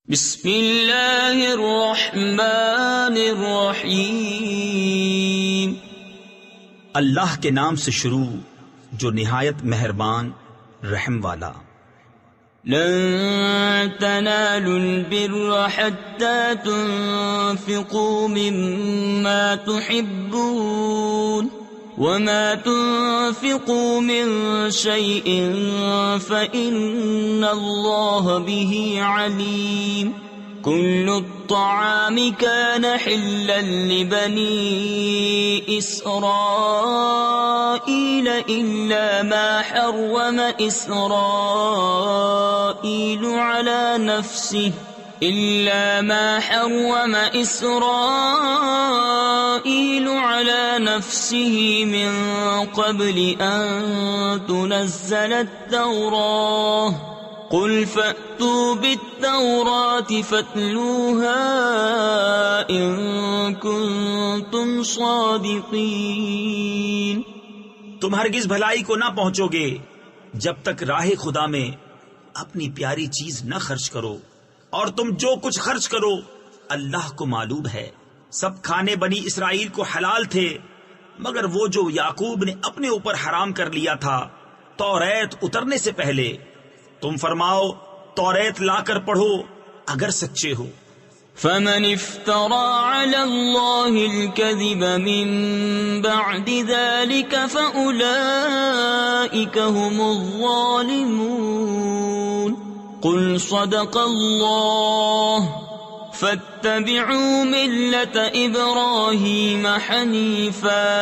بسم اللہ الرحمن الرحیم۔ اللہ کے نام سے شروع جو نہایت مہربان رحم والا۔ لن تنالوا البر حتى تنفقوا مما تحبون وما تنفقوا من شيء فإن الله به عليم۔ كل الطعام كان حلا لبني إسرائيل إلا ما حرم إسرائيل على نفسه من قبل أن تنزل التوراة قل فأتوا بالتوراة فاتلوها إن كنتم صادقين۔ تم ہرگز بھلائی کو نہ پہنچو گے جب تک راہ خدا میں اپنی پیاری چیز نہ خرچ کرو، اور تم جو کچھ خرچ کرو اللہ کو معلوم ہے۔ سب کھانے بنی اسرائیل کو حلال تھے مگر وہ جو یعقوب نے اپنے اوپر حرام کر لیا تھا توریت اترنے سے پہلے۔ تم فرماؤ توریت لا کر پڑھو اگر سچے ہو۔ فمن افترى على الله الكذب من بعد ذلك فأولئك هم الظالمون۔ قل صدق الله فاتبعوا ملة إبراهيم حنيفا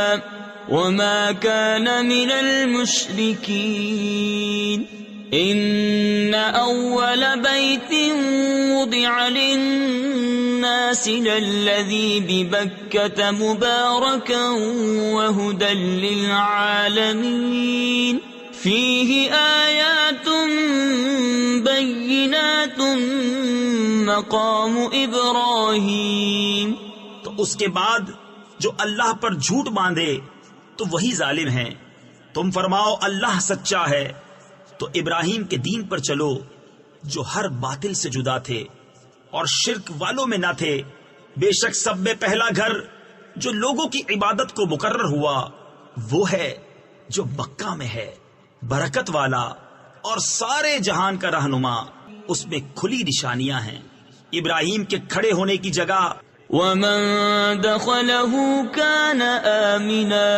وما كان من المشركين۔ إن أول بيت وضع للناس للذي ببكة مباركا وهدى للعالمين فيه آيات بينات مقام إبراهيم۔ تو اس کے بعد جو اللہ پر جھوٹ باندھے تو وہی ظالم ہیں۔ تم فرماؤ اللہ سچا ہے تو ابراہیم کے دین پر چلو جو ہر باطل سے جدا تھے اور شرک والوں میں نہ تھے۔ بے شک سب میں پہلا گھر جو لوگوں کی عبادت کو مقرر ہوا وہ ہے جو مکہ میں ہے، برکت والا اور سارے جہان کا رہنما۔ اس میں کھلی نشانیاں ہیں۔ ابراہیم کے کھڑے ہونے کی جگہ ومن دخله كان آمنا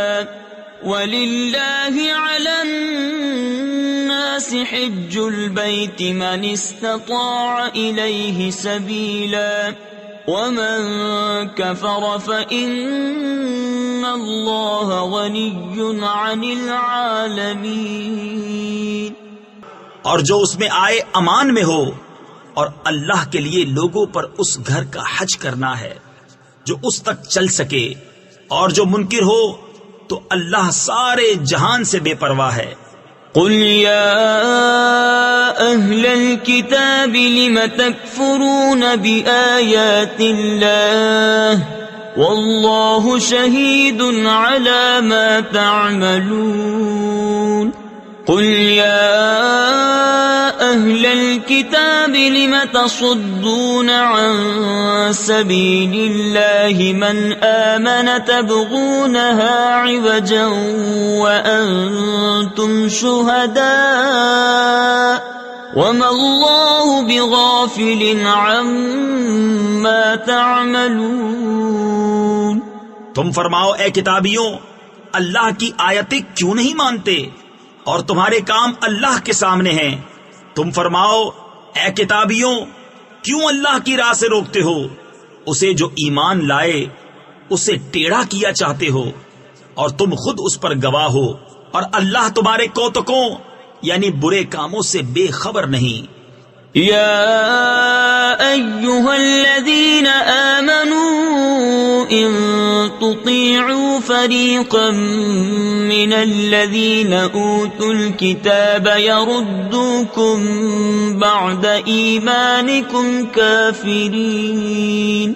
ولله على الناس حج البيت من استطاع إليه سبيلا ومن كفر فإن الله غني عن العالمين۔ اور جو اس میں آئے امان میں ہو، اور اللہ کے لیے لوگوں پر اس گھر کا حج کرنا ہے جو اس تک چل سکے، اور جو منکر ہو تو اللہ سارے جہان سے بے پرواہ ہے۔ قل يا أهل الكتاب لم تكفرون بآيات الله والله شهيد على ما تعملون۔ قل يا أهل الكتاب لم تصدون عن سبيل الله من آمن تبغونها عوجا وأنتم شهداء وما الله بغافل عما تعملون۔ تم فرماؤ اے کتابیوں اللہ کی آیتیں کیوں نہیں مانتے اور تمہارے کام اللہ کے سامنے ہیں۔ تم فرماؤ اے کتابیوں کیوں اللہ کی راہ سے روکتے ہو اسے جو ایمان لائے، اسے ٹیڑھا کیا چاہتے ہو، اور تم خود اس پر گواہ ہو، اور اللہ تمہارے کوتکوں یعنی برے کاموں سے بے خبر نہیں۔ یا ایھا الذین آمنوا ان تطیعوا فریقا من الذین اوتوا الکتاب یردوکم بعد ایمانکم کافرین۔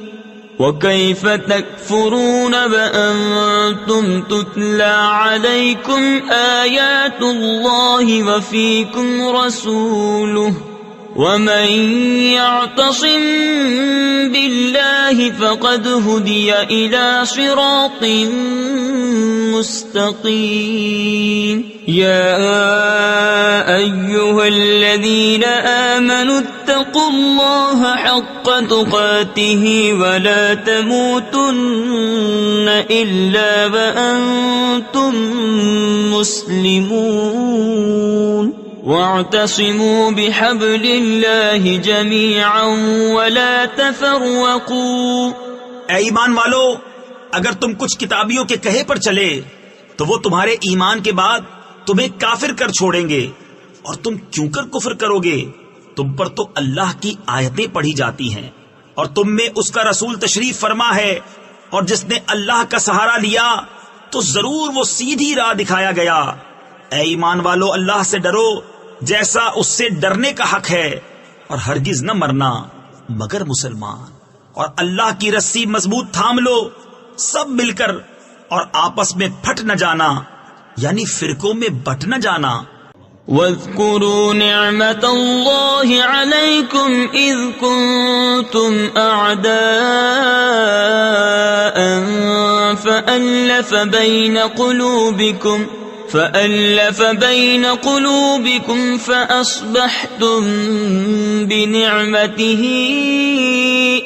وَكَيْفَ تَكْفُرُونَ وَأَنْتُمْ تُتْلَى عَلَيْكُمْ آيَاتُ اللَّهِ وَفِيكُمْ رَسُولُهُ ومن يعتصم بالله فقد هدي إلى صراط مستقيم يا أيها الذين آمنوا اتقوا الله حق تقاته ولا تموتن إلا وأنتم مسلمون واعتصموا بحبل الله جميعا ولا تفرقوا. اے ایمان والو، اگر تم کچھ کتابیوں کے کہے پر چلے تو وہ تمہارے ایمان کے بعد تمہیں کافر کر چھوڑیں گے، اور تم کیوں کر کفر کرو گے؟ تم پر تو اللہ کی آیتیں پڑھی جاتی ہیں اور تم میں اس کا رسول تشریف فرما ہے، اور جس نے اللہ کا سہارا لیا تو ضرور وہ سیدھی راہ دکھایا گیا. اے ایمان والو، اللہ سے ڈرو جیسا اس سے ڈرنے کا حق ہے، اور ہرگز نہ مرنا مگر مسلمان، اور اللہ کی رسی مضبوط تھام لو سب مل کر، اور آپس میں پھٹ نہ جانا، یعنی فرقوں میں بٹ نہ جانا. واذكروا نعمة الله عليكم إذ كنتم أعداء فألف بين قلوبكم فأصبحتم بنعمته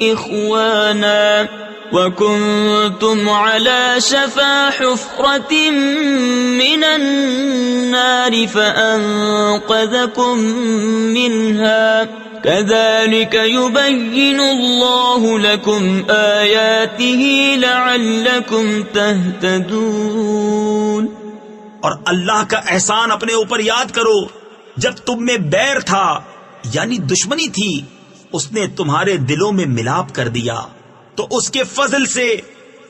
إخوانا وكنتم على شفا حفرة من النار فأنقذكم منها كذلك يبين الله لكم آياته لعلكم تهتدون. اور اللہ کا احسان اپنے اوپر یاد کرو جب تم میں بیر تھا، یعنی دشمنی تھی، اس نے تمہارے دلوں میں ملاپ کر دیا تو اس کے فضل سے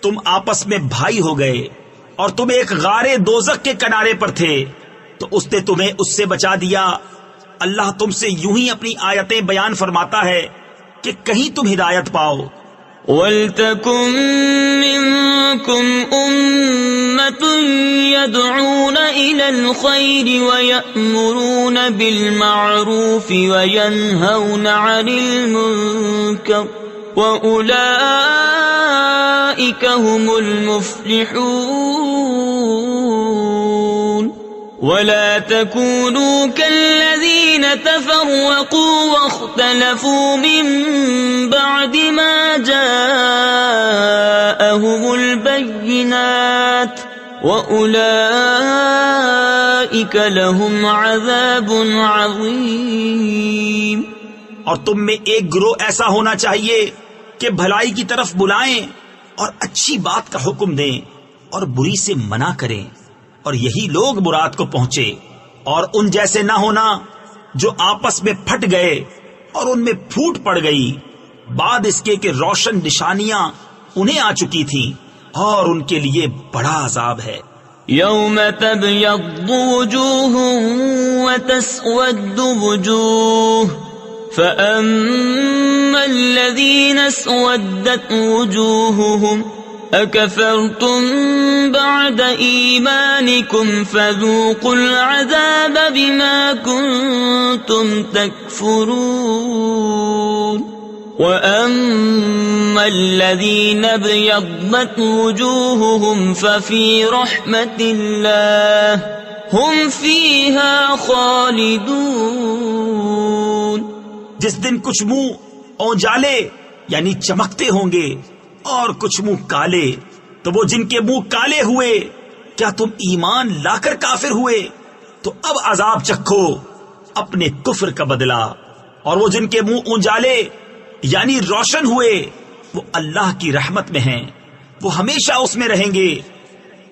تم آپس میں بھائی ہو گئے، اور تم ایک غار دوزخ کے کنارے پر تھے تو اس نے تمہیں اس سے بچا دیا. اللہ تم سے یوں ہی اپنی آیتیں بیان فرماتا ہے کہ کہیں تم ہدایت پاؤ. وَلْتَكُن مِّنكُمْ أُمَّةٌ يَدْعُونَ إِلَى الْخَيْرِ وَيَأْمُرُونَ بِالْمَعْرُوفِ وَيَنْهَوْنَ عَنِ الْمُنكَرِ وَأُولَئِكَ هُمُ الْمُفْلِحُونَ. وَلَا تَكُونُوا كَالَّذِينَ تَفَرَّقُوا وَاخْتَلَفُوا مِن بَعْدِ مَا جَاءَهُمُ الْبَيِّنَاتُ وَأُولَئِكَ لَهُمْ عَذَابٌ عَظِيمٌ. اور تم میں ایک گروہ ایسا ہونا چاہیے کہ بھلائی کی طرف بلائیں اور اچھی بات کا حکم دیں اور بری سے منع کریں، اور یہی لوگ مراد کو پہنچے. اور ان جیسے نہ ہونا جو آپس میں پھٹ گئے اور ان میں پھوٹ پڑ گئی بعد اس کے کہ روشن نشانیاں انہیں آ چکی تھیں، اور ان کے لیے بڑا عذاب ہے. یوم تبیض وجوہ وتسود وجوہ فأما الذين اسودت وجوههم أكفرتم بعد إيمانكم فذوقوا العذاب بما كنتم تكفرون. وأما الذين ابيضت وجوههم ففي رحمة الله هم فيها خالدون. جس دن کچھ منہ اونجالے یعنی چمکتے ہوں گے اور کچھ منہ کالے، تو وہ جن کے منہ کالے ہوئے کیا تم ایمان لا کر کافر ہوئے؟ تو اب عذاب چکھو اپنے کفر کا بدلہ. اور وہ جن کے منہ اونجالے یعنی روشن ہوئے وہ اللہ کی رحمت میں ہیں، وہ ہمیشہ اس میں رہیں گے.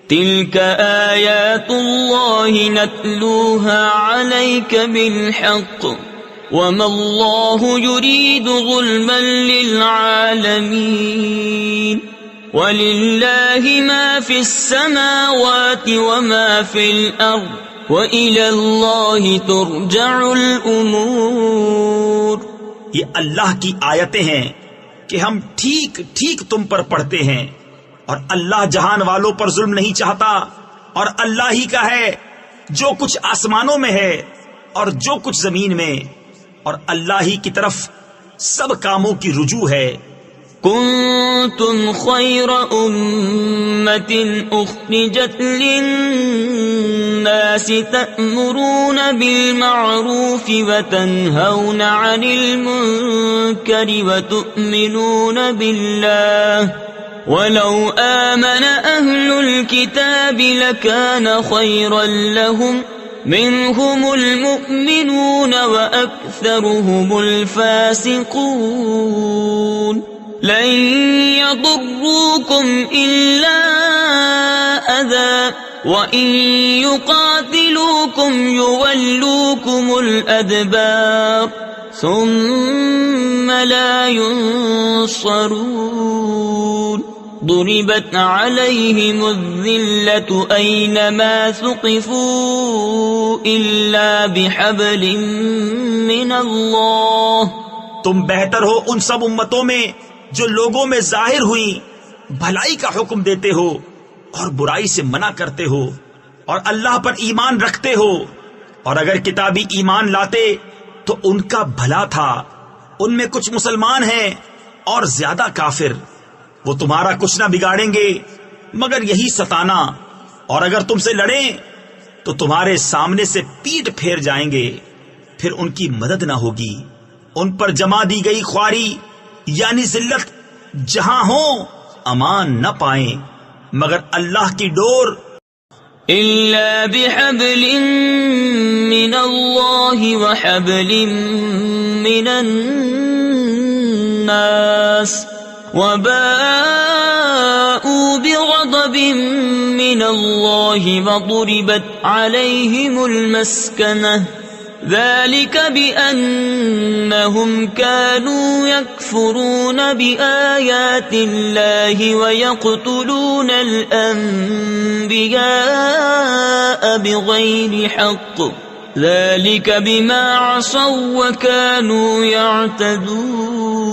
تلك آیات اللہ نتلوها علیک بالحق وما اللہ یرید ظلما للعالمین وللہ ما فی السماوات وما فی الارض وإلی اللہ ترجع الامور. یہ اللہ کی آیتیں ہیں کہ ہم ٹھیک ٹھیک تم پر پڑھتے ہیں، اور اللہ جہان والوں پر ظلم نہیں چاہتا، اور اللہ ہی کا ہے جو کچھ آسمانوں میں ہے اور جو کچھ زمین میں، اور اللہ ہی کی طرف سب کاموں کی رجوع ہے۔ كنتم خير أمة أخرجت للناس تأمرون بالمعروف وتنهون عن المنكر وتؤمنون بالله ولو آمن أهل الكتاب لكان خيرا لهم منهم المؤمنون وأكثرهم الفاسقون لن يضروكم إلا أذى وإن يقاتلوكم يولوكم الأدبار ثم لا ينصرون ضربت عليهم الذلة أينما ثقفوا إلا بحبل من الله۔ تم بہتر ہو ان سب امتوں میں جو لوگوں میں ظاہر ہوئی، بھلائی کا حکم دیتے ہو اور برائی سے منع کرتے ہو اور اللہ پر ایمان رکھتے ہو، اور اگر کتابی ایمان لاتے تو ان کا بھلا تھا۔ ان میں کچھ مسلمان ہیں اور زیادہ کافر، وہ تمہارا کچھ نہ بگاڑیں گے مگر یہی ستانا، اور اگر تم سے لڑیں تو تمہارے سامنے سے پیٹ پھیر جائیں گے، پھر ان کی مدد نہ ہوگی۔ ان پر جمع دی گئی خواری یعنی ذلت جہاں ہوں امان نہ پائیں مگر اللہ کی ڈور إلا بحبل من الله وحبل من الناس وباءوا بغضب من الله وضربت عليهم المسكنة ذلك بأنهم كانوا يكفرون بآيات الله ويقتلون الأنبياء بغير حق ذلك بما عصوا وكانوا يعتدون۔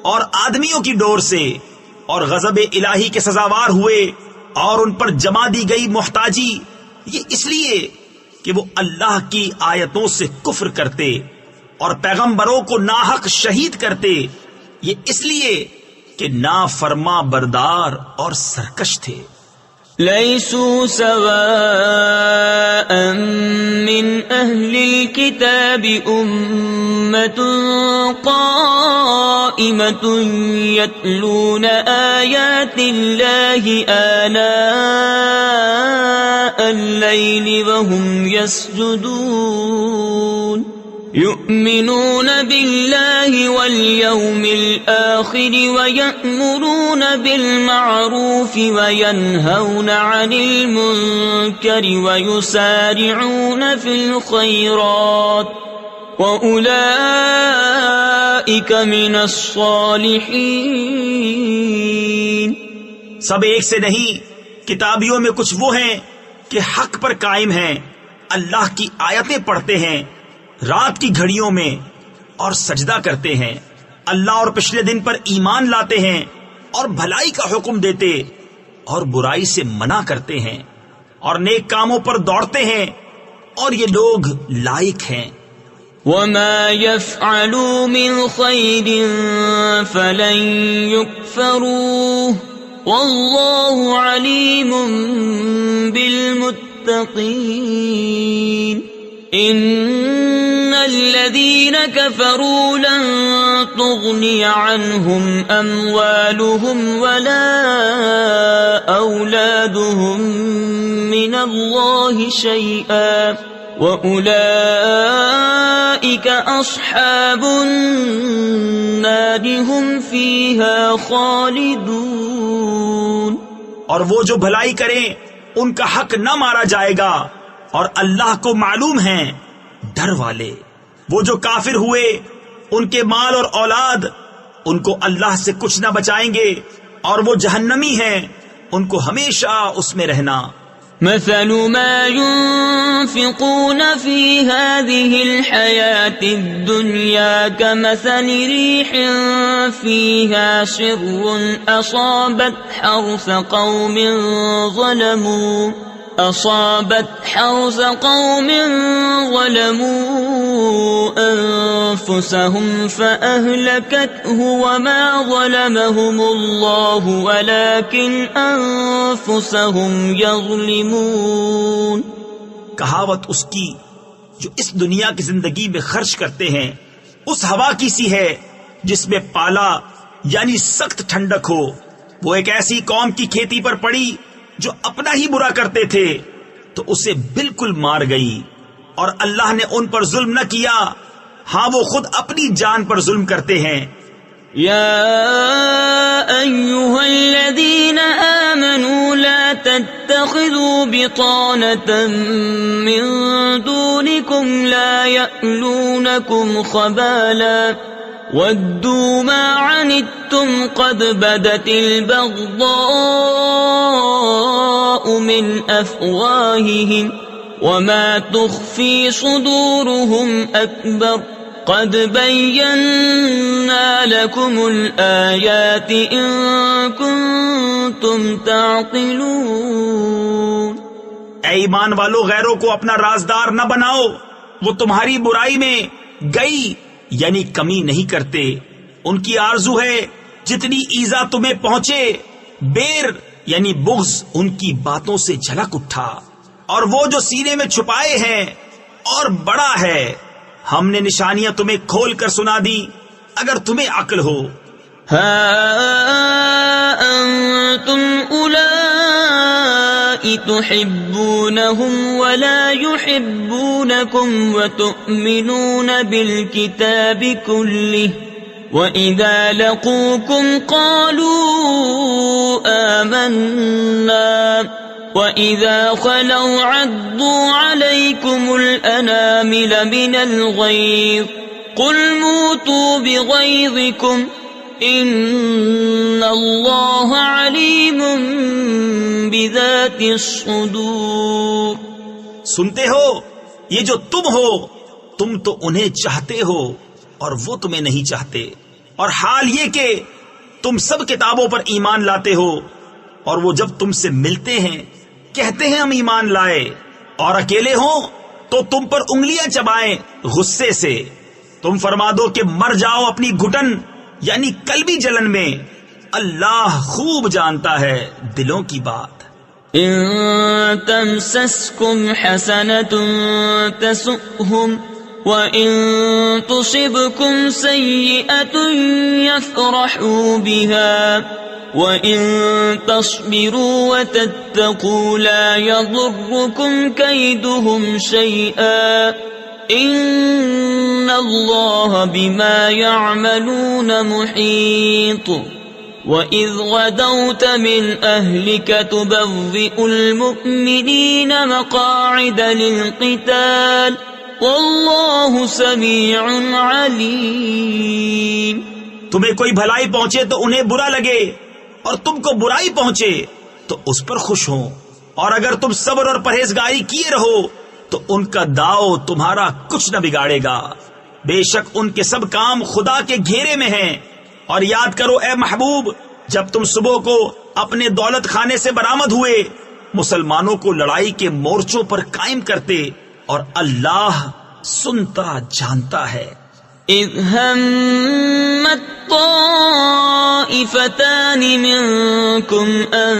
اور آدمیوں کی ڈور سے اور غضب الہی کے سزاوار ہوئے اور ان پر جمع دی گئی محتاجی، یہ اس لیے کہ وہ اللہ کی آیتوں سے کفر کرتے اور پیغمبروں کو ناحق شہید کرتے، یہ اس لیے کہ نافرما بردار اور سرکش تھے۔ ليسوا سواء من أهل الكتاب أمة قائمة يتلون آيات الله آناء الليل وهم يسجدون يؤمنون بالله واليوم الآخر ويأمرون بالمعروف وينهون عن المنكر ويسارعون في الخيرات وأولئك من الصالحين۔ سب ایک سے نہیں، کتابیوں میں کچھ وہ ہیں کہ حق پر قائم ہیں، اللہ کی آیتیں پڑھتے ہیں رات کی گھڑیوں میں اور سجدہ کرتے ہیں، اللہ اور پچھلے دن پر ایمان لاتے ہیں اور بھلائی کا حکم دیتے اور برائی سے منع کرتے ہیں اور نیک کاموں پر دوڑتے ہیں، اور یہ لوگ لائق ہیں۔ وما يفعلوا من خير فلن يكفروه والله عليم بالمتقين۔ إن الذين كفروا لن تغني عنهم أموالهم ولا أولادهم من الله شيئا وأولئك أصحاب النار هم فيها خالدون۔ اور وہ جو بھلائی کریں ان کا حق نہ مارا جائے گا، اور اللہ کو معلوم ہیں ڈر والے۔ وہ جو کافر ہوئے ان کے مال اور اولاد ان کو اللہ سے کچھ نہ بچائیں گے، اور وہ جہنمی ہیں، ان کو ہمیشہ اس میں رہنا۔ مثل ما ينفقون في هذه الحياة الدنيا كمثل ريح فيها سر أصابت حرث قوم ظلموا أنفسهم فأهلكته وما ظلمهم الله ولكن أنفسهم يظلمون. کہاوت اس کی جو اس دنیا کی زندگی میں خرچ کرتے ہیں اس ہوا کی سی ہے جس میں پالا یعنی سخت ٹھنڈک ہو. وہ ایک ایسی قوم کی کھیتی پر پڑی جو اپنا ہی برا کرتے تھے تو اسے بالکل مار گئی، اور اللہ نے ان پر ظلم نہ کیا، ہاں وہ خود اپنی جان پر ظلم کرتے ہیں. يا أيها الذين آمنوا لا تتخذوا بطانة من دونكم لا يألونكم خبالا ودوا ما عنتم قد بدت البغضاء من أفواههم وما تخفي صدورهم أكبر قد بينا لكم الآيات إن كنتم تعقلون. اے ایمان والو، غیروں کو اپنا رازدار نہ بناؤ، وہ تمہاری برائی میں گئی یعنی کمی نہیں کرتے. ان کی آرزو ہے جتنی ایذا تمہیں پہنچے. بیر یعنی بغض ان کی باتوں سے جھلک اٹھا، اور وہ جو سینے میں چھپائے ہیں اور بڑا ہے. ہم نے نشانیاں تمہیں کھول کر سنا دی اگر تمہیں عقل ہو. ہا انتم اولائی تحبونہم ولا يحبونکم وتؤمنون بالکتاب کلہ وَإِذَا لَقُوكُمْ قَالُوا آمَنَّا وَإِذَا خَلَوْا عَضُّوا عَلَيْكُمُ الْأَنَامِلَ مِنَ الْغَيْظِ قُلْ مُوتُوا بِغَيْظِكُمْ إِنَّ اللَّهَ عَلِيمٌ بِذَاتِ الصُّدُورِ. سنتے ہو، یہ جو تم ہو، تم تو انہیں چاہتے ہو اور وہ تمہیں نہیں چاہتے، اور حال یہ کہ تم سب کتابوں پر ایمان لاتے ہو، اور وہ جب تم سے ملتے ہیں کہتے ہیں ہم ایمان لائے، اور اکیلے ہوں تو تم پر انگلیاں چبائیں غصے سے. تم فرما دو کہ مر جاؤ اپنی گھٹن یعنی قلبی جلن میں، اللہ خوب جانتا ہے دلوں کی بات. ان تمسسکم حسنۃ تسؤہم وَإِن تُصِبْكُمْ سَيِّئَةٌ يَفْرَحُوا بِهَا وَإِن تَصْبِرُوا وَتَتَّقُوا لَا يَضُرُّكُمْ كَيْدُهُمْ شَيْئًا إِنَّ اللَّهَ بِمَا يَعْمَلُونَ مُحِيطٌ. وَإِذْ غَدَوْتَ مِنْ أَهْلِكَ تُبَوِّئُ الْمُؤْمِنِينَ مَقَاعِدَ لِلْقِتَالِ واللہ سمیع علیم. تمہیں کوئی بھلائی پہنچے تو انہیں برا لگے، اور تم کو برائی پہنچے تو اس پر خوش ہوں، اور اگر تم صبر اور پرہیزگاری کیے رہو تو ان کا داؤ تمہارا کچھ نہ بگاڑے گا. بے شک ان کے سب کام خدا کے گھیرے میں ہیں. اور یاد کرو اے محبوب، جب تم صبح کو اپنے دولت خانے سے برآمد ہوئے، مسلمانوں کو لڑائی کے مورچوں پر قائم کرتے، اور اللہ سنتا جانتا ہے. اذ همت طائفتان منكم ان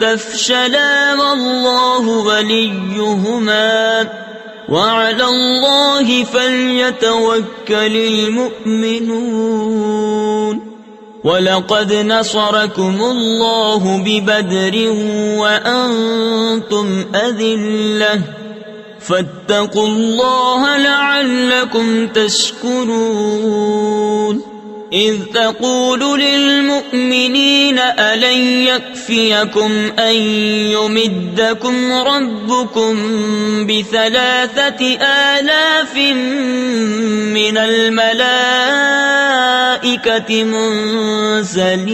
تفشلا والله وليهما وعلى الله فليتوكل المؤمنون. وَلَقَدْ نَصَرَكُمُ اللَّهُ بِبَدْرٍ وَأَنْتُمْ أَذِلَّةٌ فَاتَّقُوا اللَّهَ لَعَلَّكُمْ تَشْكُرُونَ. إِذْ تَقُولُ لِلْمُؤْمِنِينَ أَلَنْ يَكْفِيَكُمْ أَنْ يُمِدَّكُمْ رَبُّكُمْ ب3,000 مِّنَ الْمَلَائِكَةِ مُنزَلِينَ.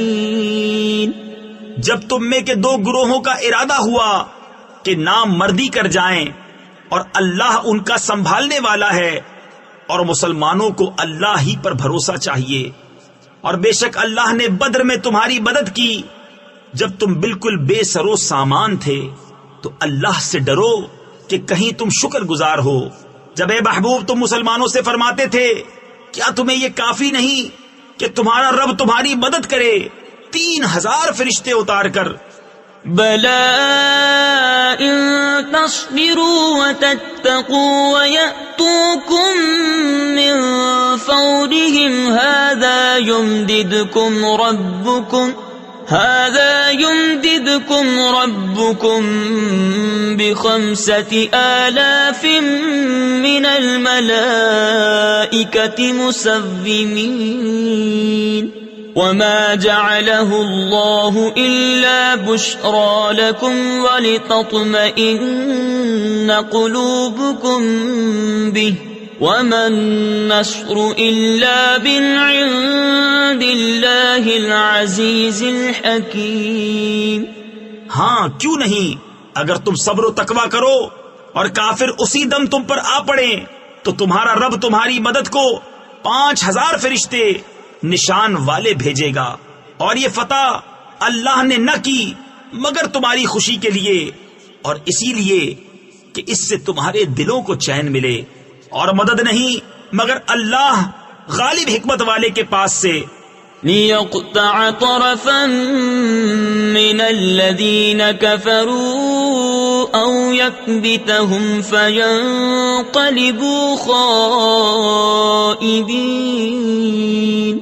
جب تم میں کے دو گروہوں کا ارادہ ہوا کہ نام مردی کر جائیں، اور اللہ ان کا سنبھالنے والا ہے، اور مسلمانوں کو اللہ ہی پر بھروسہ چاہیے. اور بے شک اللہ نے بدر میں تمہاری مدد کی جب تم بالکل بے سر و سامان تھے. تو اللہ سے ڈرو کہ کہیں تم شکر گزار ہو، جب اے محبوب تم مسلمانوں سے فرماتے تھے کیا تمہیں یہ کافی نہیں کہ تمہارا رب تمہاری مدد کرے 3000 فرشتے اتار کر؟ بلى إن تصبروا وتتقوا ويأتوكم من فورهم هذا يمددكم ربكم ب5000 من الملائكة مسومين وما جعله الله إلا بشرى لكم ولتطمئن قلوبكم به وما النصر إلا من عند الله العزيز الحكيم۔ ہاں کیوں نہیں، اگر تم صبر و تقوی کرو اور کافر اسی دم تم پر آ پڑے تو تمہارا رب تمہاری مدد کو 5000 فرشتے نشان والے بھیجے گا، اور یہ فتح اللہ نے نہ کی مگر تمہاری خوشی کے لیے، اور اسی لیے کہ اس سے تمہارے دلوں کو چین ملے، اور مدد نہیں مگر اللہ غالب حکمت والے کے پاس سے۔ ليقطع طرفا من الذين كفروا أو يكبتهم فينقلبوا خائبين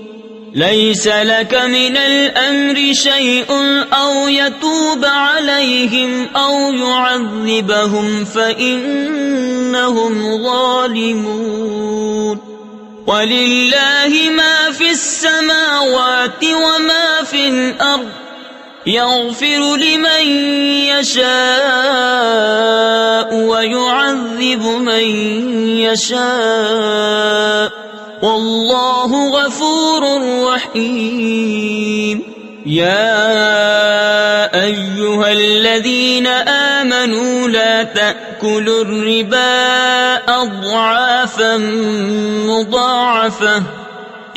ليس لك من الأمر شيء أو يتوب عليهم أو يعذبهم فإنهم ظالمون وَلِلَّهِ مَا فِي السَّمَاوَاتِ وَمَا فِي الْأَرْضِ يَغْفِرُ لِمَن يَشَاءُ وَيُعَذِّبُ مَن يَشَاءُ وَاللَّهُ غَفُورٌ رَّحِيمٌ۔ يَا أَيُّهَا الَّذِينَ آمَنُوا لَا تَأْكُلُوا الرِّبَا أَضْعَافًا مُضَاعَفَةً،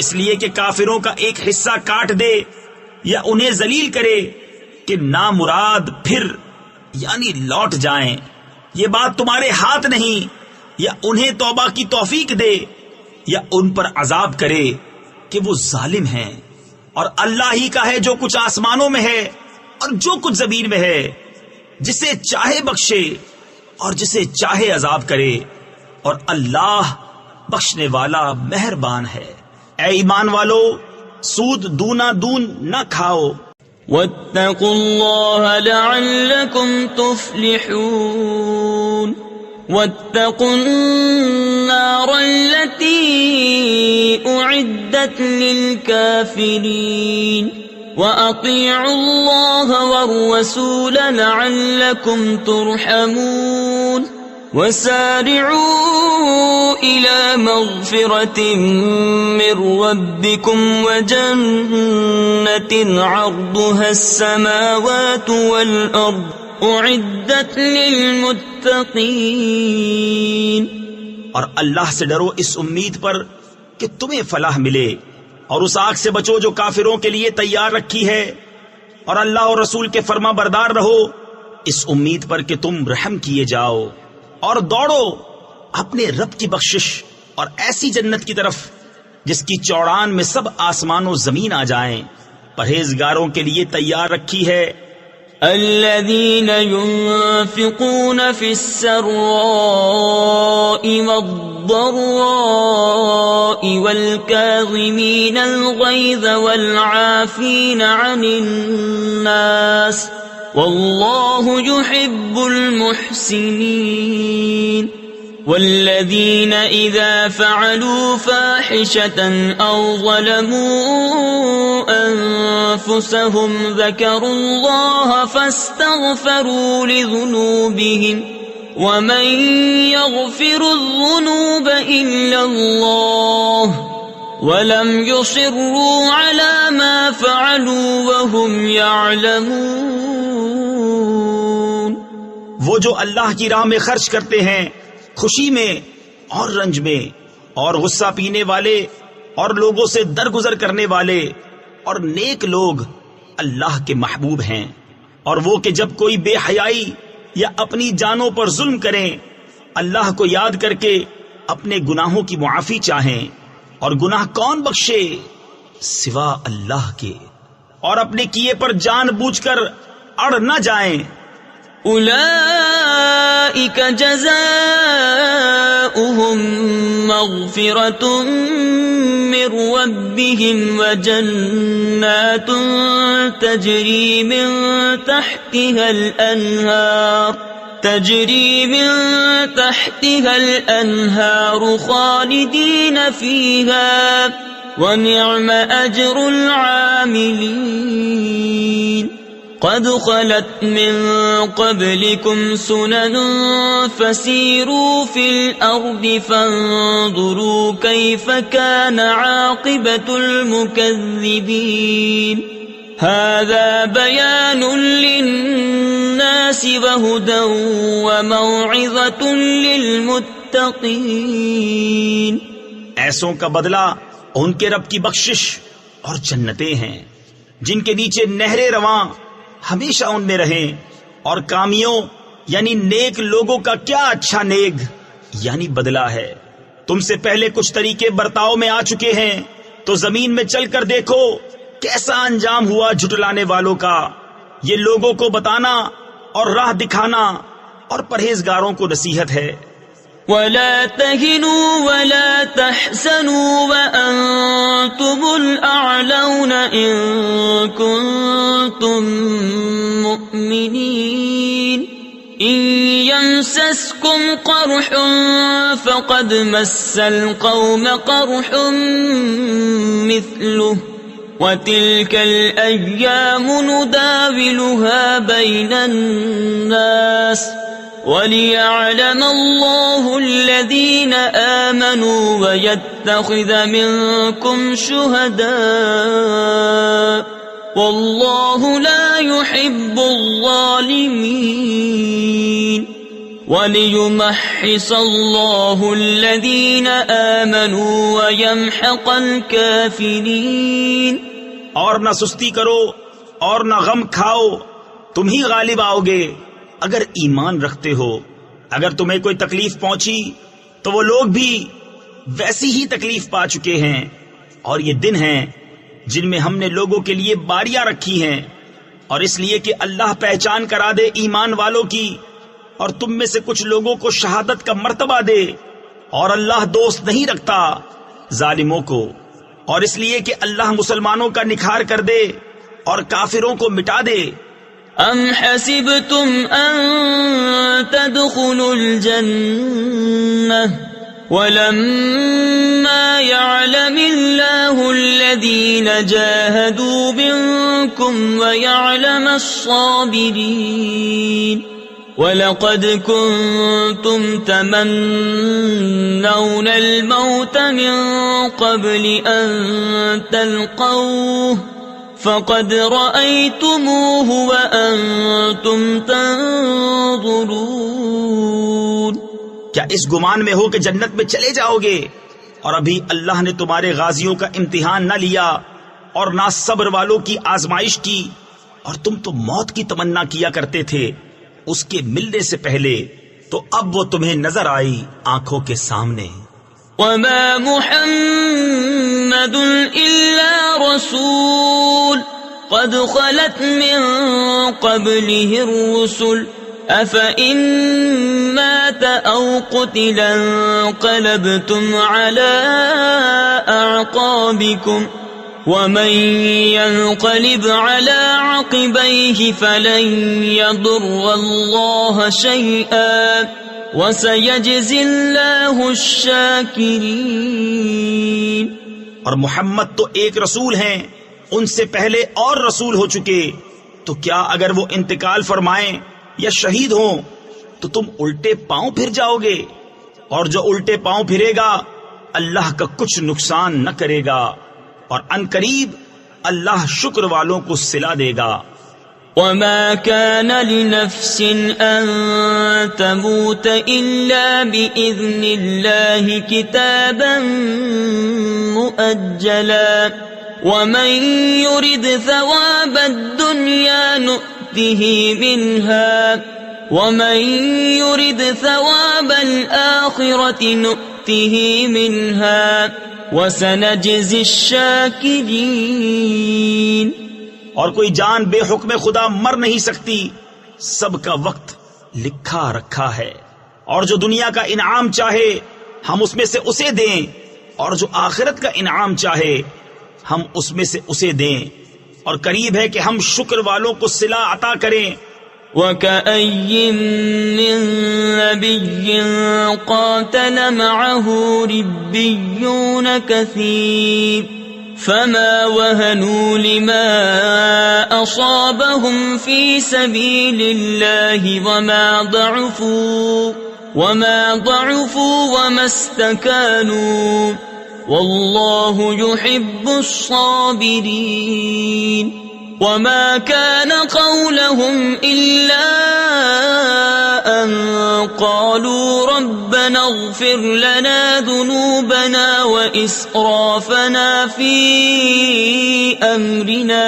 اس لیے کہ کافروں کا ایک حصہ کاٹ دے یا انہیں ذلیل کرے کہ نامراد پھر یعنی لوٹ جائیں، یہ بات تمہارے ہاتھ نہیں، یا انہیں توبہ کی توفیق دے یا ان پر عذاب کرے کہ وہ ظالم ہیں، اور اللہ ہی کا ہے جو کچھ آسمانوں میں ہے اور جو کچھ زمین میں ہے، جسے چاہے بخشے اور جسے چاہے عذاب کرے، اور اللہ بخشنے والا مہربان ہے۔ اے ایمان والو، سود دونا دون نہ کھاؤ۔ واتقوا الله لعلكم تفلحون واتقوا النار التي أعدت للكافرين وأطيعوا الله والرسول لعلكم ترحمون وسارعوا إلى مغفرة من ربكم وجنة عرضها السماوات والأرض أعدت للمتقين۔ اور اللہ سے ڈرو اس امید پر کہ تمہیں فلاح ملے، اور اس آگ سے بچو جو کافروں کے لیے تیار رکھی ہے، اور اللہ اور رسول کے فرما بردار رہو اس امید پر کہ تم رحم کیے جاؤ، اور دوڑو اپنے رب کی بخشش اور ایسی جنت کی طرف جس کی چوڑان میں سب آسمان و زمین آ جائیں، پرہیزگاروں کے لیے تیار رکھی ہے۔ الذين ينفقون في السراء والضراء والكاظمين الغيظ والعافين عن الناس والله يحب المحسنين والذين إذا فعلوا فاحشة أو ظلموا أنفسهم ذكروا الله فاستغفروا لذنوبهم ومن يغفر الذنوب إلا الله ولم يصروا على ما فعلوا وهم يعلمون۔ وہ جو اللہ کی راہ میں خرچ کرتے ہیں خوشی میں اور رنج میں، اور غصہ پینے والے اور لوگوں سے درگزر کرنے والے اور نیک لوگ اللہ کے محبوب ہیں، اور وہ کہ جب کوئی بے حیائی یا اپنی جانوں پر ظلم کریں اللہ کو یاد کر کے اپنے گناہوں کی معافی چاہیں، اور گناہ کون بخشے سوا اللہ کے، اور اپنے کیے پر جان بوجھ کر اڑ نہ جائیں۔ اولئک جزاؤہم مغفرۃ من ربہم وجنات تجری من تحتها الانہار خالدین فیہا ونعم اجر العاملین۔ قد خلت من قبلكم سنن فسيروا في الأرض فانظروا كيف كان عاقبة المكذبين هذا بيان للناس وهدى وموعظة للمتقين۔ ایسوں کا بدلہ ان کے رب کی بخشش اور جنتیں ہیں جن کے نیچے نہریں رواں ہمیشہ ان میں رہیں، اور کامیوں یعنی نیک لوگوں کا کیا اچھا نیک یعنی بدلہ ہے۔ تم سے پہلے کچھ طریقے برتاؤ میں آ چکے ہیں، تو زمین میں چل کر دیکھو کیسا انجام ہوا جھٹلانے والوں کا۔ یہ لوگوں کو بتانا اور راہ دکھانا اور پرہیزگاروں کو نصیحت ہے۔ وَلَا تَهِنُوا وَلَا تَحْزَنُوا وَأَنتُمُ الْأَعْلَوْنَ إِن كُنتُم مُّؤْمِنِينَ إِن يَمْسَسْكُمْ قَرْحٌ فَقَدْ مَسَّ الْقَوْمَ قَرْحٌ مِّثْلُهُ وَتِلْكَ الْأَيَّامُ نُدَاوِلُهَا بَيْنَ النَّاسِ وَلِيَعْلَمَ اللَّهُ الَّذِينَ آمَنُوا وَيَتَّخِذَ مِنكُمْ شُهَدَاءَ وَاللَّهُ لَا يُحِبُّ الظَّالِمِينَ وَلِيُمَحِّصَ اللَّهُ الَّذِينَ آمَنُوا وَيَمْحَقَ الْكَافِرِينَ۔ اور نہ سستی کرو اور نہ غم کھاؤ، تم ہی غالب آؤ گے اگر ایمان رکھتے ہو۔ اگر تمہیں کوئی تکلیف پہنچی تو وہ لوگ بھی ویسی ہی تکلیف پا چکے ہیں، اور یہ دن ہیں جن میں ہم نے لوگوں کے لیے باریاں رکھی ہیں، اور اس لیے کہ اللہ پہچان کرا دے ایمان والوں کی، اور تم میں سے کچھ لوگوں کو شہادت کا مرتبہ دے، اور اللہ دوست نہیں رکھتا ظالموں کو، اور اس لیے کہ اللہ مسلمانوں کا نکھار کر دے اور کافروں کو مٹا دے۔ ام حسبتم ان تدخلوا الجنة ولما يعلم الله الذين جاهدوا منكم ويعلم الصابرين وَلَقَدْ كُنْتُمْ تَمَنَّوْنَ الْمَوْتَ مِنْ قَبْلِ أَنْ تَلْقَوْهُ فَقَدْ رَأَيْتُمُوهُ وَأَنْتُمْ تَنْظُرُونَ۔ کیا اس گمان میں ہو کہ جنت میں چلے جاؤ گے، اور ابھی اللہ نے تمہارے غازیوں کا امتحان نہ لیا اور نہ صبر والوں کی آزمائش کی، اور تم تو موت کی تمنا کیا کرتے تھے اس کے ملنے سے پہلے، تو اب وہ تمہیں نظر آئی آنکھوں کے سامنے۔ وَمَا مُحَمَّدٌ إِلَّا رَسُولٌ قَدْ خَلَتْ مِن قَبْلِهِ الرُّسُلُ أَفَإِن مَّاتَ أَوْ قُتِلَ انقَلَبْتُمْ عَلَىٰ أَعْقَابِكُمْ وَمَن يَنقَلِبْ عَلَىٰ عَقِبَيْهِ فَلَن يَضُرَّ اللَّهَ شَيْئًا وَسَيَجْزِي اللَّهُ الشَّاكِرِينَ۔ اور محمد تو ایک رسول ہیں، ان سے پہلے اور رسول ہو چکے، تو کیا اگر وہ انتقال فرمائیں یا شہید ہوں تو تم الٹے پاؤں پھر جاؤ گے، اور جو الٹے پاؤں پھرے گا اللہ کا کچھ نقصان نہ کرے گا، اور عنقریب اللہ شکر والوں کو صلا دے گا۔ وَمَا كَانَ لِنَفْسٍ أَن تَمُوتَ إِلَّا بِإِذْنِ اللَّهِ كِتَابًا مُؤَجَّلًا وَمَن يُرِدْ ثَوَابَ الدُّنْيَا نُؤْتِهِ مِنْهَا وَمَن يُرِدْ ثَوَابَ الْآخِرَةِ نُؤْتِهِ يأته منها وسنجزي الشاكرين۔ اور کوئی جان بے حکم خدا مر نہیں سکتی، سب کا وقت لکھا رکھا ہے، اور جو دنیا کا انعام چاہے ہم اس میں سے اسے دیں، اور جو آخرت کا انعام چاہے ہم اس میں سے اسے دیں، اور قریب ہے کہ ہم شکر والوں کو صلہ عطا کریں۔ وَكَأَيٍّ مِّن نَّبِيٍّ قَاتَلَ مَعَهُ رِبِّيُّونَ كَثِيرٌ فَمَا وَهَنُوا لِمَا أَصَابَهُمْ فِي سَبِيلِ اللَّهِ وَمَا ضَعُفُوا وَمَا اسْتَكَانُوا وَاللَّهُ يُحِبُّ الصَّابِرِينَ۔ وَمَا كَانَ قَوْلَهُمْ إِلَّا أَن قَالُوا رَبَّنَا اغْفِرْ لَنَا ذُنُوبَنَا وَإِسْرَافَنَا فِي أَمْرِنَا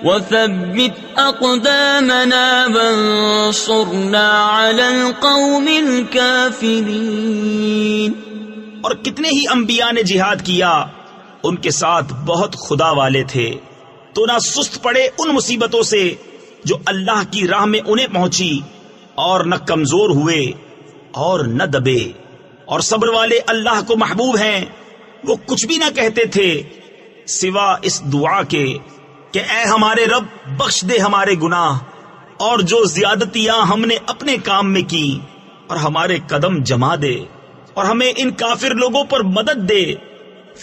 وَثَبِّتْ أَقْدَامَنَا وَانصُرْنَا عَلَى الْقَوْمِ الْكَافِرِينَ۔ اور کتنے ہی انبیاء نے جہاد کیا، ان کے ساتھ بہت خدا والے تھے، تو نہ سست پڑے ان مصیبتوں سے جو اللہ کی راہ میں انہیں پہنچی، اور نہ کمزور ہوئے اور نہ دبے، اور صبر والے اللہ کو محبوب ہیں۔ وہ کچھ بھی نہ کہتے تھے سوا اس دعا کے کہ اے ہمارے رب بخش دے ہمارے گناہ، اور جو زیادتیاں ہم نے اپنے کام میں کی، اور ہمارے قدم جما دے، اور ہمیں ان کافر لوگوں پر مدد دے۔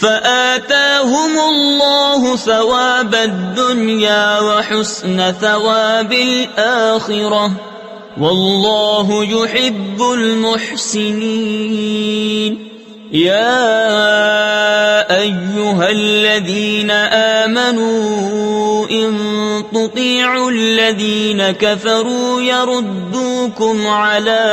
فآتاهم الله ثواب الدنيا وحسن ثواب الآخرة والله يحب المحسنين۔ يا أيها الذين آمنوا إن تطيعوا الذين كفروا يردوكم على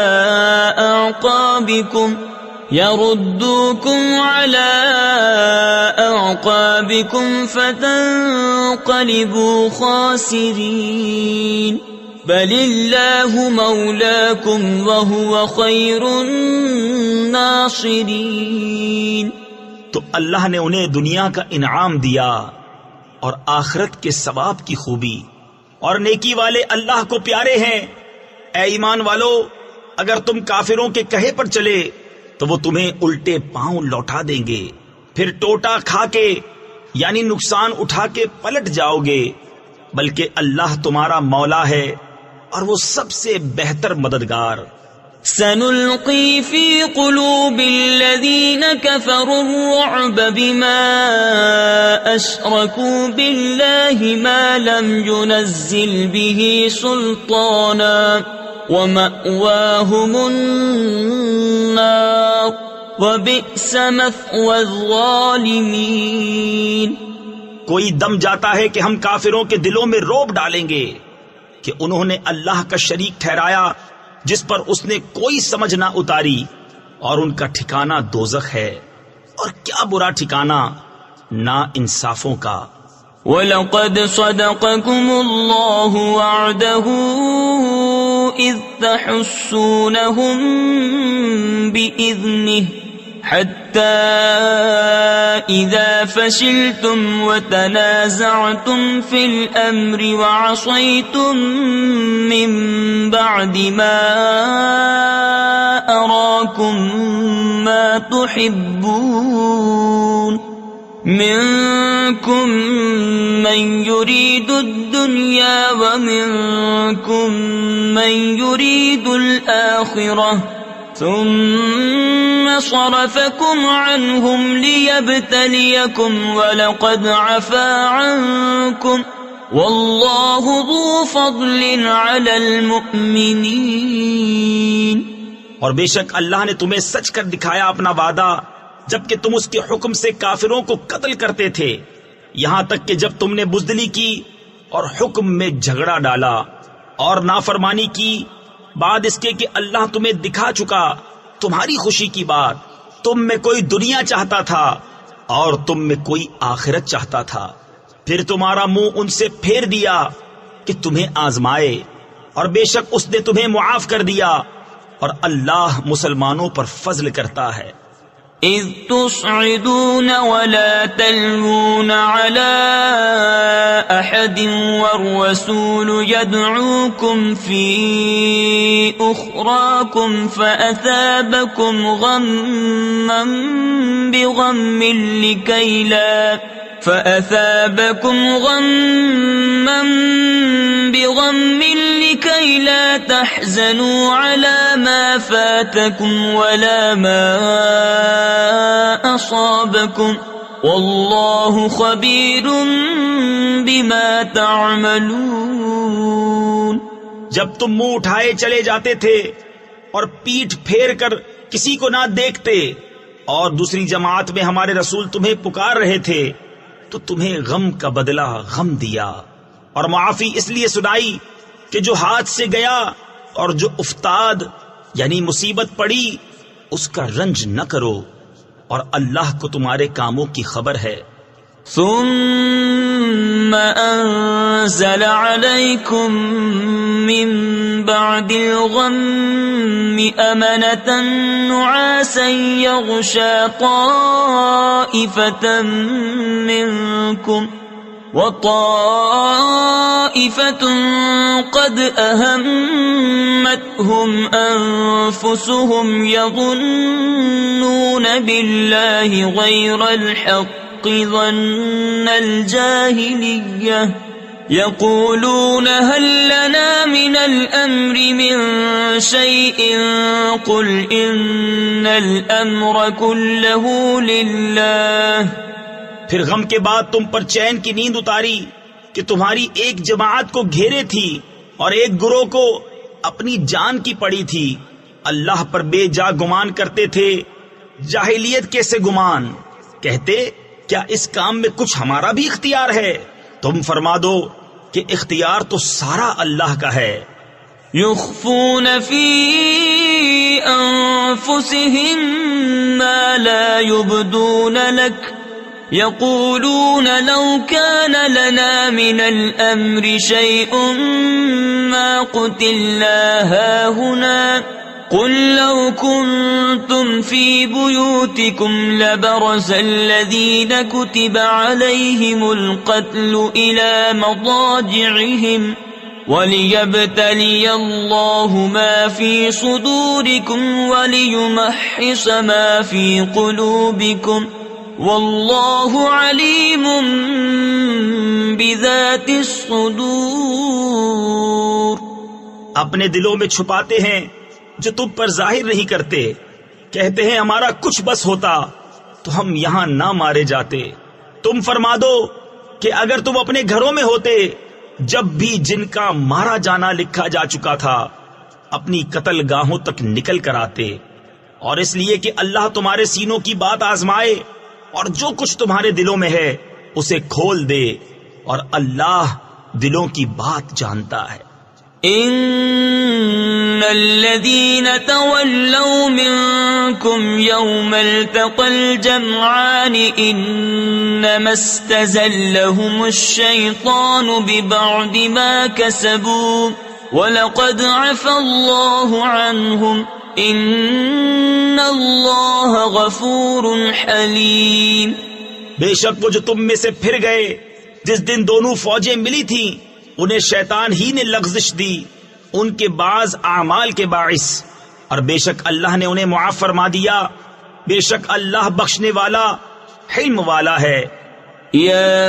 أعقابكم فتنقلبوا خاسرين۔ بل الله مولاكم وهو خير الناصرين۔ تو اللہ نے انہیں دنیا کا انعام دیا اور آخرت کے ثواب کی خوبی، اور نیکی والے اللہ کو پیارے ہیں۔ اے ایمان والو، اگر تم کافروں کے کہے پر چلے تو وہ تمہیں الٹے پاؤں لوٹا دیں گے، پھر ٹوٹا کھا کے یعنی نقصان اٹھا کے پلٹ جاؤ گے، بلکہ اللہ تمہارا مولا ہے اور وہ سب سے بہتر مددگار۔ سنلقي في قلوب الذين كفروا الرعب بما أشركوا بالله ما لم ينزل به سلطانا ومأواهم النار وبئس مثوى الظالمين۔ کوئی دم جاتا ہے کہ ہم کافروں کے دلوں میں رعب ڈالیں گے کہ انہوں نے اللہ کا شریک ٹھہرایا جس پر اس نے کوئی سمجھ نہ اتاری، اور ان کا ٹھکانہ دوزخ ہے، اور کیا برا ٹھکانہ نا انصافوں کا۔ وَلَقَدْ صَدَقَكُمُ اللَّهُ وَعْدَهُ إِذْ تَحُسُّونَهُم بِإِذْنِهِ حَتَّى إِذَا فَشِلْتُمْ وَتَنَازَعْتُمْ فِي الْأَمْرِ وَعَصَيْتُمْ مِنْ بَعْدِ مَا أَرَاكُمْ مَا تُحِبُّونَ مِنْكُمْ مَنْ يُرِيدُ الدُّنْيَا وَمِنْكُمْ مَنْ يُرِيدُ الْآخِرَةَ ثم صرفكم عنهم ليبتليكم ولقد عفا عنكم والله ذو فضل على المؤمنين۔ اور بے شک اللہ نے تمہیں سچ کر دکھایا اپنا وعدہ، جبکہ تم اس کے حکم سے کافروں کو قتل کرتے تھے، یہاں تک کہ جب تم نے بزدلی کی اور حکم میں جھگڑا ڈالا اور نافرمانی کی، بعد اس کے کہ اللہ تمہیں دکھا چکا تمہاری خوشی کی بات، تم میں کوئی دنیا چاہتا تھا اور تم میں کوئی آخرت چاہتا تھا، پھر تمہارا منہ ان سے پھیر دیا کہ تمہیں آزمائے، اور بے شک اس نے تمہیں معاف کر دیا، اور اللہ مسلمانوں پر فضل کرتا ہے۔ إذ تصعدون ولا تلوون على أحد والرسول يدعوكم في أخراكم فأثابكم غما بغم لكي لا تحزنوا على ما فاتكم ولا ما أصابكم والله خبير بما تعملون. جب تم منہ اٹھائے چلے جاتے تھے اور پیٹھ پھیر کر کسی کو نہ دیکھتے اور دوسری جماعت میں ہمارے رسول تمہیں پکار رہے تھے تو تمہیں غم کا بدلہ غم دیا اور معافی اس لیے سنائی کہ جو ہاتھ سے گیا اور جو افتاد یعنی مصیبت پڑی اس کا رنج نہ کرو اور اللہ کو تمہارے کاموں کی خبر ہے. ثم أنزل عليكم من بعد الغم أمنة نعاسا يغشى طائفة منكم وطائفة قد أهمتهم أنفسهم يظنون بالله غير الحق ظن الجاهلية يقولون هل لنا من الأمر من شيء قل إن الأمر كله لله. پھر غم کے بعد تم پر چین کی نیند اتاری کہ تمہاری ایک جماعت کو گھیرے تھی اور ایک گروہ کو اپنی جان کی پڑی تھی. اللہ پر بے جا گمان کرتے تھے جاہلیت کے سے گمان کہتے کیا اس کام میں کچھ ہمارا بھی اختیار ہے؟ تم فرما دو کہ اختیار تو سارا اللہ کا ہے. يخفون في أنفسهم ما لا يبدون لك يقولون لو كان لنا من الأمر شيء ما قتلنا هاهنا قل لو كنتم في بيوتكم لبرز الذين كتب عليهم القتل إلى مضاجعهم وليبتلي الله ما في صدوركم وليمحص ما في قلوبكم والله عليم بذات الصدور. اپنے دلوں میں چھپاتے ہیں جو تم پر ظاہر نہیں کرتے. کہتے ہیں ہمارا کچھ بس ہوتا تو ہم یہاں نہ مارے جاتے. تم فرما دو کہ اگر تم اپنے گھروں میں ہوتے جب بھی جن کا مارا جانا لکھا جا چکا تھا اپنی قتل گاہوں تک نکل کر آتے. اور اس لیے کہ اللہ تمہارے سینوں کی بات آزمائے اور جو کچھ تمہارے دلوں میں ہے اسے کھول دے اور اللہ دلوں کی بات جانتا ہے. ان الذين تولوا منكم يوم التقى الجمعان انما استزلهم الشيطان ببعض ما كسبوا ولقد عفى الله عنهم ان الله غفور حليم. بے شک وہ جو تم میں سے پھر گئے جس دن دونوں فوجیں ملی تھیں انہیں شیطان ہی نے لغزش دی ان کے بعض اعمال کے باعث اور بے شک اللہ نے انہیں معاف فرما دیا. بے شک اللہ بخشنے والا حلم والا ہے. يا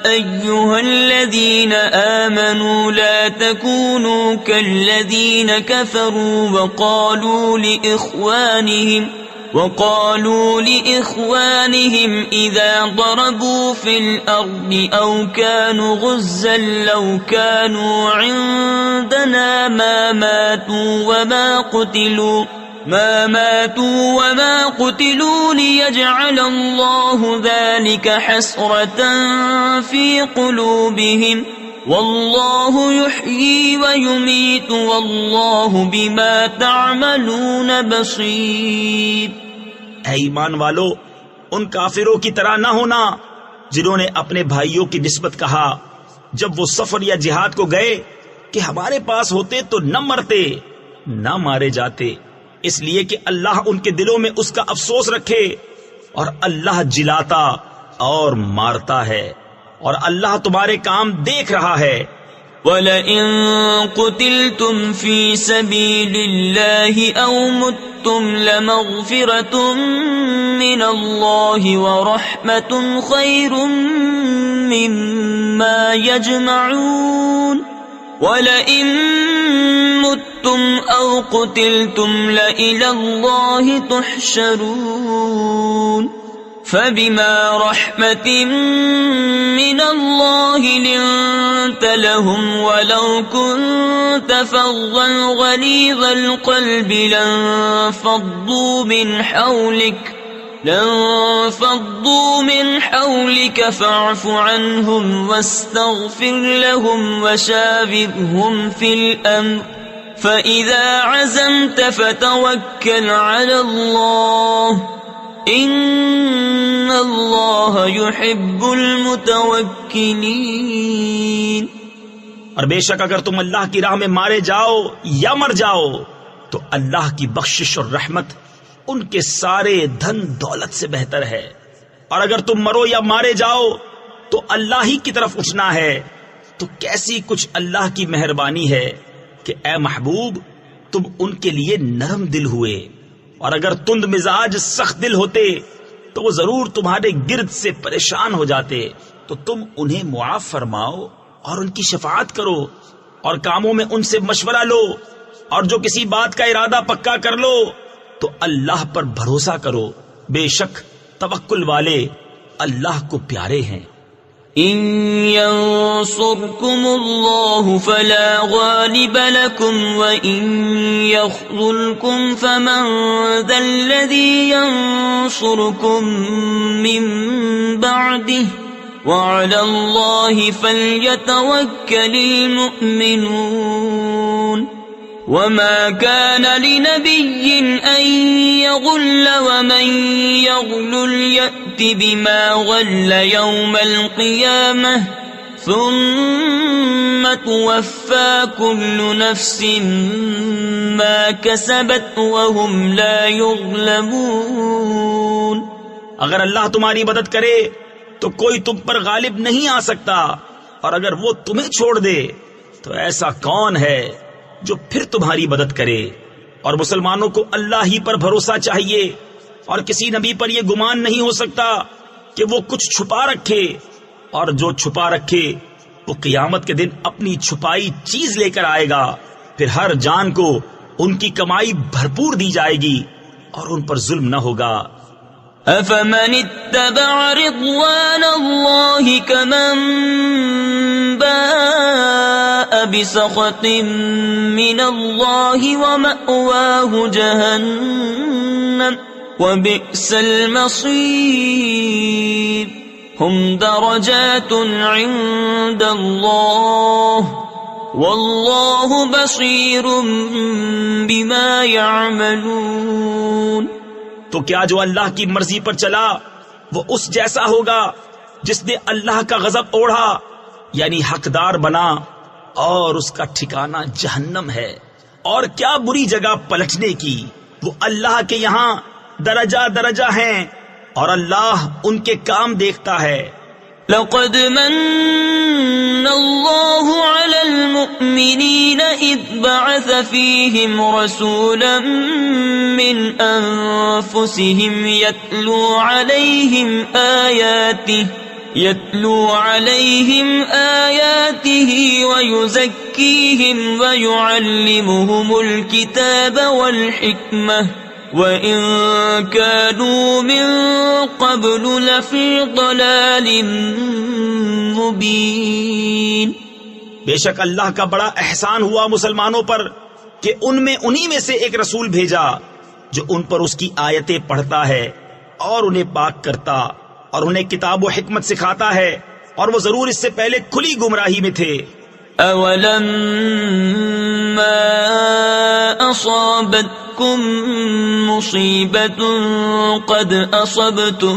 أيها الذين آمنوا لا تكونوا كالذين كفروا وقالوا لإخوانهم إذا ضربوا في الأرض أو كانوا غزا لو كانوا عندنا ما ماتوا وما قتلوا ليجعل الله ذلك حسرة في قلوبهم والله يحيي ويميت والله بما تعملون بصير. اے ایمان والو ان کافروں کی طرح نہ ہونا جنہوں نے اپنے بھائیوں کی نسبت کہا جب وہ سفر یا جہاد کو گئے کہ ہمارے پاس ہوتے تو نہ مرتے نہ مارے جاتے. اس لیے کہ اللہ ان کے دلوں میں اس کا افسوس رکھے، اور اللہ جلاتا اور مارتا ہے، اور اللہ تمہارے کام دیکھ رہا ہے۔ وَلَئِن قُتِلْتُمْ فِي سَبِيلِ اللَّهِ أَوْ مُتْتُمْ لَمَغْفِرَةٌ مِّنَ اللَّهِ وَرَحْمَةٌ خَيْرٌ مِّمَّا يَجْمَعُونَ وَلَئِن مُتُّمْ أَوْ قُتِلْتُمْ لَإِلَى اللَّهِ تُحْشَرُونَ فَبِمَا رَحْمَةٍ مِّنَ اللَّهِ لِنتَ لَهُمْ وَلَوْ كُنتَ فَظًّا غَلِيظَ الْقَلْبِ لَانفَضُّوا مِنْ حَوْلِكَ فَاعْفُ عَنْهُمْ وَاسْتَغْفِرْ لَهُمْ وَشَاوِرْهُمْ فِي الْأَمْرِ فَإِذَا عَزَمْتَ فَتَوَكَّلْ عَلَى اللَّهِ ان اللہ یحب المتوکلین۔ اور بے شک اگر تم اللہ کی راہ میں مارے جاؤ یا مر جاؤ تو اللہ کی بخشش اور رحمت ان کے سارے دھن دولت سے بہتر ہے، اور اگر تم مرو یا مارے جاؤ تو اللہ ہی کی طرف اٹھنا ہے۔ تو کیسی کچھ اللہ کی مہربانی ہے کہ اے محبوب تم ان کے لیے نرم دل ہوئے، اور اگر تند مزاج سخت دل ہوتے تو وہ ضرور تمہارے گرد سے پریشان ہو جاتے۔ تو تم انہیں معاف فرماؤ اور ان کی شفاعت کرو، اور کاموں میں ان سے مشورہ لو، اور جو کسی بات کا ارادہ پکا کر لو تو اللہ پر بھروسہ کرو، بے شک توکل والے اللہ کو پیارے ہیں۔ ان ينصركم الله فلا غالب لكم وان يخذلكم فمن ذا الذي ينصركم من بعده وعلى الله فليتوكل المؤمنون وما كان لنبي ان يغل ومن يغلل يأت بما غل يوم القيامة ثم توفى كل نفس ما كسبت وهم لا يظلمون۔ اگر اللہ تمہاری مدد کرے تو کوئی تم پر غالب نہیں آ سکتا، اور اگر وہ تمہیں چھوڑ دے تو ایسا کون ہے جو پھر تمہاری مدد کرے۔ اور مسلمانوں کو اللہ ہی پر بھروسہ چاہیے، اور کسی نبی پر یہ گمان نہیں ہو سکتا کہ وہ کچھ چھپا رکھے، اور جو چھپا رکھے وہ قیامت کے دن اپنی چھپائی چیز لے کر آئے گا، پھر ہر جان کو ان کی کمائی بھرپور دی جائے گی اور ان پر ظلم نہ ہوگا۔ افمن اتبع رضوان اللہ کمن باء بسخط من اللہ ومأواہ جہنم وبئس المصیر ہم درجات عند اللہ واللہ بصیر بما یعملون۔ تو کیا جو اللہ کی مرضی پر چلا وہ اس جیسا ہوگا جس نے اللہ کا غضب اوڑھا، یعنی حقدار بنا، اور اس کا ٹھکانہ جہنم ہے۔ اور کیا بری جگہ پلٹنے کی، وہ اللہ کے یہاں درجہ درجہ ہیں، اور اللہ ان کے کام دیکھتا ہے۔ لقد من اللہ علی المؤمنین اذ بعث فیہم رسولا من انفسہم یتلو علیہم آیاتہ ویزکیہم ویعلمہم الکتاب والحکمہ وَإِن كَانُوا مِن قَبْلُ لَفِي ضَلَالٍ مُبِينٍ۔ بے شک اللہ کا بڑا احسان ہوا مسلمانوں پر کہ ان میں انہی میں سے ایک رسول بھیجا جو ان پر اس کی آیتیں پڑھتا ہے اور انہیں پاک کرتا اور انہیں کتاب و حکمت سکھاتا ہے، اور وہ ضرور اس سے پہلے کھلی گمراہی میں تھے۔ أَوَلَمَّا أَصَابَتْكُم مُّصِيبَةٌ قَدْ أَصَبْتُم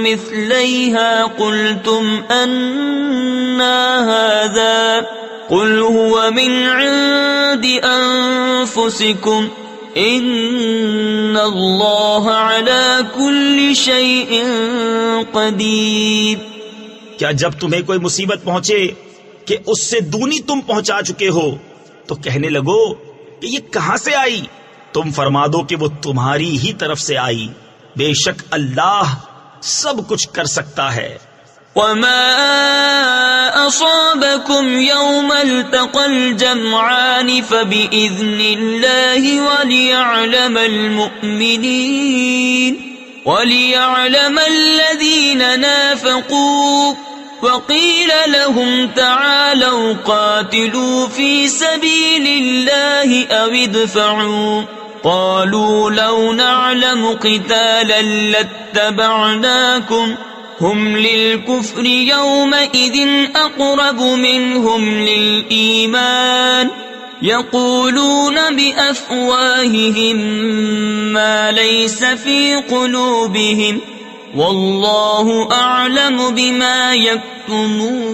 مِّثْلَيْهَا قُلْتُمْ أَنَّىٰ هَٰذَا قُلْ هُوَ مِنْ عِندِ أَنفُسِكُمْ ان اللہ علی کل شیء قدیر. کیا جب تمہیں کوئی مصیبت پہنچے کہ اس سے دونی تم پہنچا چکے ہو تو کہنے لگو کہ یہ کہاں سے آئی؟ تم فرما دو کہ وہ تمہاری ہی طرف سے آئی، بے شک اللہ سب کچھ کر سکتا ہے. وما أصابكم يوم التقى الجمعان فبإذن الله وليعلم الذين نافقوا وقيل لهم تعالوا قاتلوا في سبيل الله أو ادفعوا قالوا لو نعلم قتالا لاتبعناكم هم للكفر يومئذ أقرب منهم للإيمان يقولون بأفواههم ما ليس في قلوبهم والله أعلم بما يكتمون.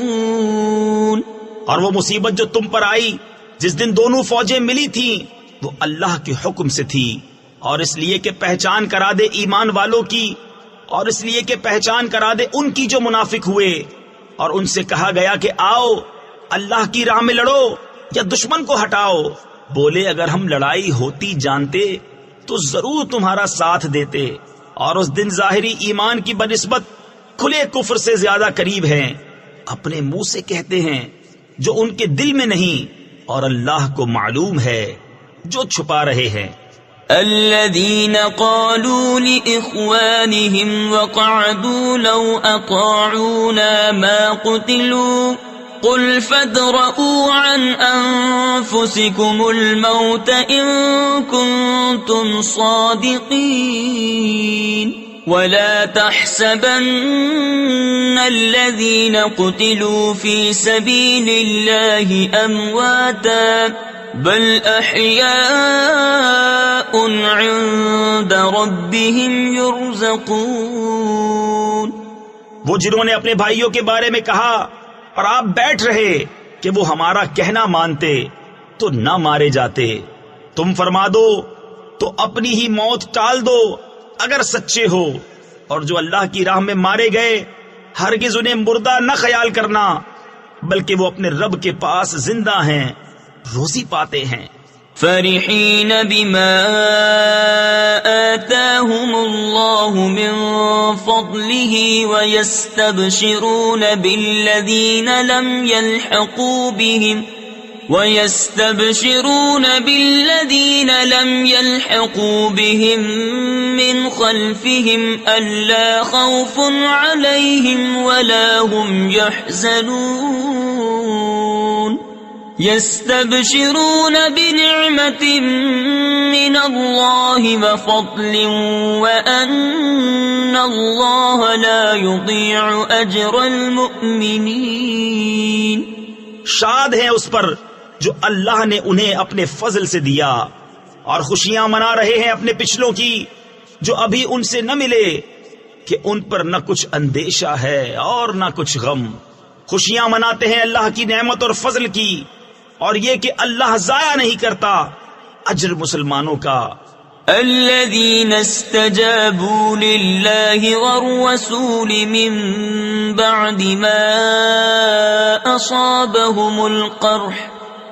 اور وہ مصیبت جو تم پر آئی جس دن دونوں فوجیں ملی تھیں وہ اللہ کے حکم سے تھی، اور اس لیے کہ پہچان کرا دے ایمان والوں کی، اور اس لیے کہ پہچان کرا دے ان کی جو منافق ہوئے. اور ان سے کہا گیا کہ آؤ اللہ کی راہ میں لڑو یا دشمن کو ہٹاؤ. بولے اگر ہم لڑائی ہوتی جانتے تو ضرور تمہارا ساتھ دیتے. اور اس دن ظاہری ایمان کی بنسبت کھلے کفر سے زیادہ قریب ہیں. اپنے منہ سے کہتے ہیں جو ان کے دل میں نہیں، اور اللہ کو معلوم ہے جو چھپا رہے ہیں. الذين قالوا لإخوانهم وقعدوا لو أطاعونا ما قتلوا قل فادرءوا عن أنفسكم الموت إن كنتم صادقين ولا تحسبن الذين قتلوا في سبيل الله أمواتا بل احیاء عند ربهم يرزقون. وہ جنہوں نے اپنے بھائیوں کے بارے میں کہا اور آپ بیٹھ رہے کہ وہ ہمارا کہنا مانتے تو نہ مارے جاتے. تم فرما دو تو اپنی ہی موت ٹال دو اگر سچے ہو، اور جو اللہ کی راہ میں مارے گئے ہرگز انہیں مردہ نہ خیال کرنا، بلکہ وہ اپنے رب کے پاس زندہ ہیں، روزی پاتے ہیں. فرحین بما آتاهم اللہ من فضله ويستبشرون بالذین لم يلحقوا بهم من خلفهم ألا خوف عليهم ولا هم يحزنون يستبشرون بنعمة من الله وفضل وأن الله لا يضيع أجر المؤمنين. شاد ہیں اس پر جو اللہ نے انہیں اپنے فضل سے دیا، اور خوشیاں منا رہے ہیں اپنے پچھلوں کی جو ابھی ان سے نہ ملے، کہ ان پر نہ کچھ اندیشہ ہے اور نہ کچھ غم. خوشیاں مناتے ہیں اللہ کی نعمت اور فضل کی، اور یہ کہ اللہ ضائع نہیں کرتا اجر مسلمانوں کا. الذين استجابوا لله والرسول من بعد ما أصابهم القرح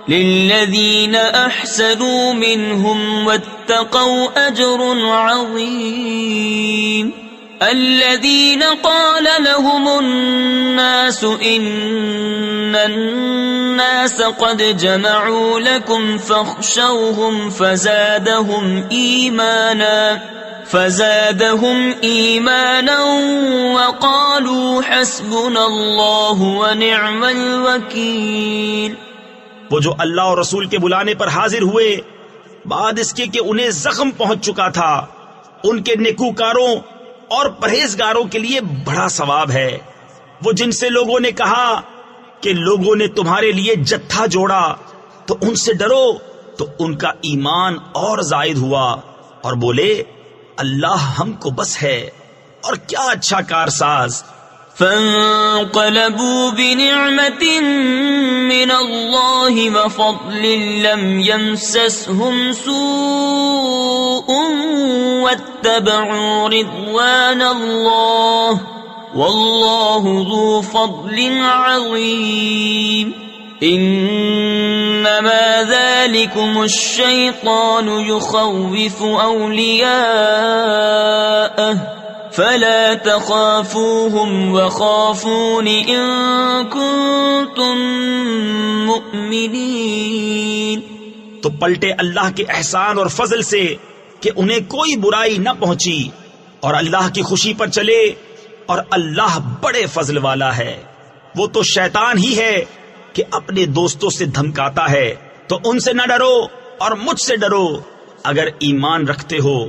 للذين أحسنوا منهم واتقوا أجر عظيم. الذين قال لهم الناس إن الناس قد جمعوا لكم فاخشوهم فزادهم إيمانا وقالوا حسبنا الله ونعم الوكيل. وہ جو اللہ اور رسول کے بلانے پر حاضر ہوئے بعد اس کے کہ انہیں زخم پہنچ چکا تھا، ان کے نیکوکاروں اور پرہیزگاروں کے لیے بڑا ثواب ہے. وہ جن سے لوگوں نے کہا کہ لوگوں نے تمہارے لیے جتھا جوڑا تو ان سے ڈرو، تو ان کا ایمان اور زائد ہوا اور بولے اللہ ہم کو بس ہے اور کیا اچھا کارساز. فانقلبوا بنعمة من الله وفضل لم يمسسهم سوء واتبعوا رضوان الله والله ذو فضل عظيم انما ذلكم الشيطان يخوف اولياءه فلا تخافوهم وخافون ان كنتم مؤمنين. تو پلٹے اللہ کے احسان اور فضل سے کہ انہیں کوئی برائی نہ پہنچی اور اللہ کی خوشی پر چلے اور اللہ بڑے فضل والا ہے. وہ تو شیطان ہی ہے کہ اپنے دوستوں سے دھمکاتا ہے. تو ان سے نہ ڈرو اور مجھ سے ڈرو اگر ایمان رکھتے ہو.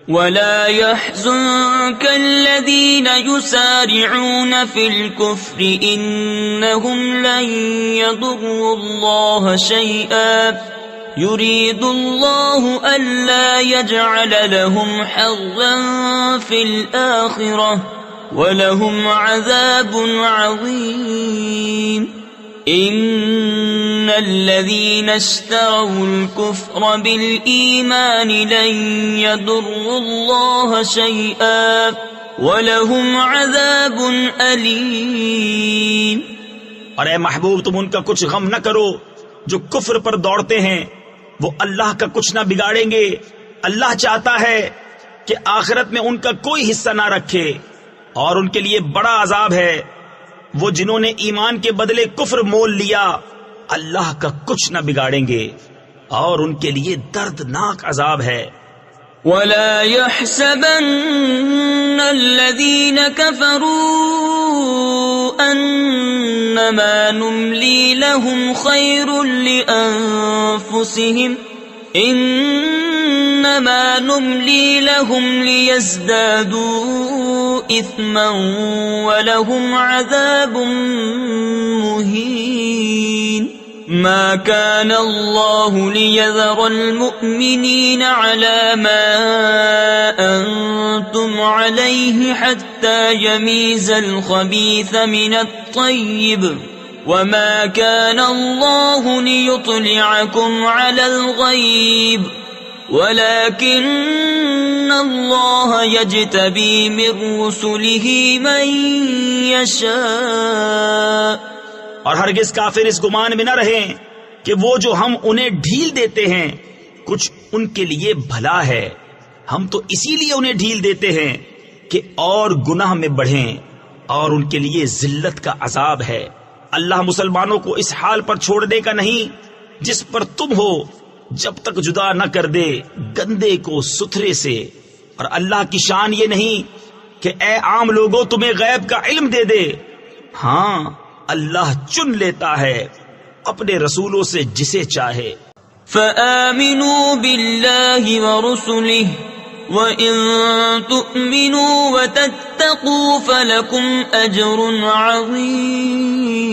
ولا يحزنك الذين يسارعون في الكفر إنهم لن يضروا الله شيئا يريد الله ألا يجعل لهم حظا في الآخرة ولهم عذاب عظيم. ان الذين اشتروا الكفر بالإيمان لن يضروا الله شيئا ولهم عذاب أليم. اور اے محبوب تم ان کا کچھ غم نہ کرو جو کفر پر دوڑتے ہیں، وہ اللہ کا کچھ نہ بگاڑیں گے. اللہ چاہتا ہے کہ آخرت میں ان کا کوئی حصہ نہ رکھے اور ان کے لیے بڑا عذاب ہے. وہ جنہوں نے ایمان کے بدلے کفر مول لیا اللہ کا کچھ نہ بگاڑیں گے اور ان کے لیے دردناک عذاب ہے. ولا يحسبن الذين كفروا أنما نملي لهم خير لأنفسهم انما نملي لهم ليزدادوا اثما ولهم عذاب مهين. ما كان الله ليذر المؤمنين على ما أنتم عليه حتى يميز الخبيث من الطيب وما كان الله ليطلعكم على الغيب ولكن الله يجتبي من رسله من يشاء. اور ہرگز کافر اس گمان میں نہ رہیں کہ وہ جو ہم انہیں ڈھیل دیتے ہیں کچھ ان کے لیے بھلا ہے. ہم تو اسی لیے انہیں ڈھیل دیتے ہیں کہ اور گناہ میں بڑھیں اور ان کے لیے ذلت کا عذاب ہے. اللہ مسلمانوں کو اس حال پر چھوڑنے کا نہیں جس پر تم ہو جب تک جدا نہ کر دے گندے کو ستھرے سے. اور اللہ کی شان یہ نہیں کہ اے عام لوگوں تمہیں غیب کا علم دے دے. ہاں اللہ چن لیتا ہے اپنے رسولوں سے جسے چاہے. فآمنوا بالله ورسله وإن تؤمنوا وتتقوا فلكم أجر عظيم.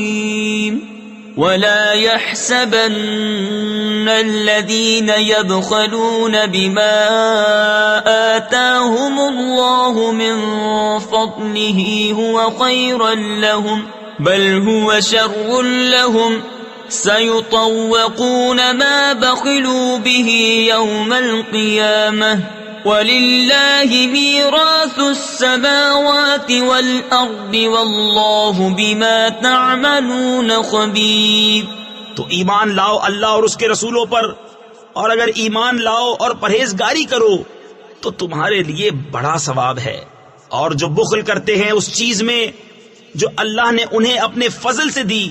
ولا يحسبن الذين يبخلون بما آتاهم الله من فضله هو خيرا لهم بل هو شر لهم سيطوقون ما بخلوا به يوم القيامة وَلِلَّهِ مِيرَاثُ السَّمَاوَاتِ وَالْأَرْضِ وَاللَّهُ بِمَا تَعْمَلُونَ خَبِيرٌ. تو ایمان لاؤ اللہ اور اس کے رسولوں پر، اور اگر ایمان لاؤ اور پرہیزگاری کرو تو تمہارے لیے بڑا ثواب ہے. اور جو بخل کرتے ہیں اس چیز میں جو اللہ نے انہیں اپنے فضل سے دی،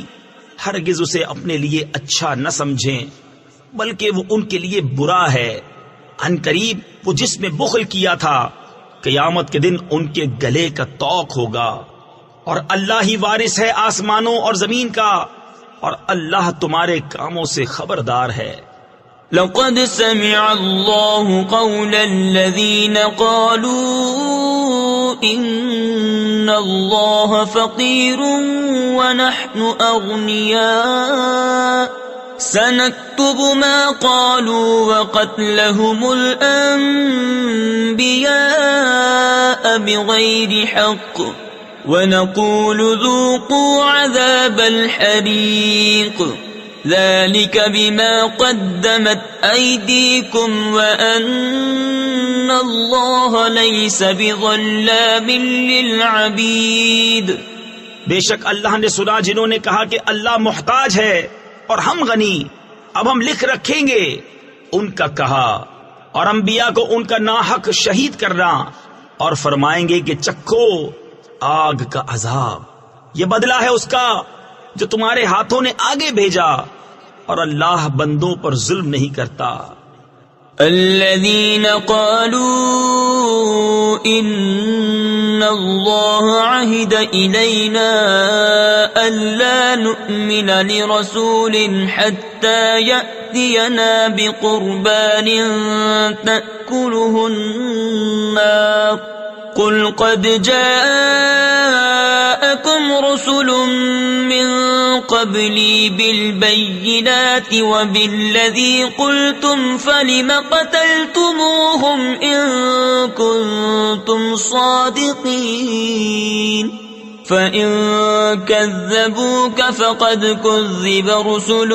ہرگز اسے اپنے لیے اچھا نہ سمجھیں بلکہ وہ ان کے لیے برا ہے. ان قریب وہ جس میں بخل کیا تھا قیامت کے دن ان کے گلے کا طوق ہوگا. اور اللہ ہی وارث ہے آسمانوں اور زمین کا، اور اللہ تمہارے کاموں سے خبردار ہے. لقد سمع الله قول الذين قالوا إن الله فقير ونحن أغنياء سنكتب ما قالوا وقتلهم الأنبياء بغير حق ونقول ذوقوا عذاب الحريق ذلك بما قدمت أيديكم وأن الله ليس بظلام للعبيد. بے شک اللہ نے سنا جنہوں نے کہا کہ اللہ محتاج ہے اور ہم غنی، اب ہم لکھ رکھیں گے ان کا کہا اور انبیاء کو ان کا ناحق شہید کرنا، اور فرمائیں گے کہ چکھو آگ کا عذاب، یہ بدلہ ہے اس کا جو تمہارے ہاتھوں نے آگے بھیجا، اور اللہ بندوں پر ظلم نہیں کرتا. الذين قالوا إن الله عهد إلينا ألا نؤمن لرسول حتى يأتينا بقربان تأكله النار قل قد جاءكم رسل من قبلي بالبينات وبالذي قلتم فلم قتلتموهم إن كنتم صادقين فإن كذبوك فقد كذب رسل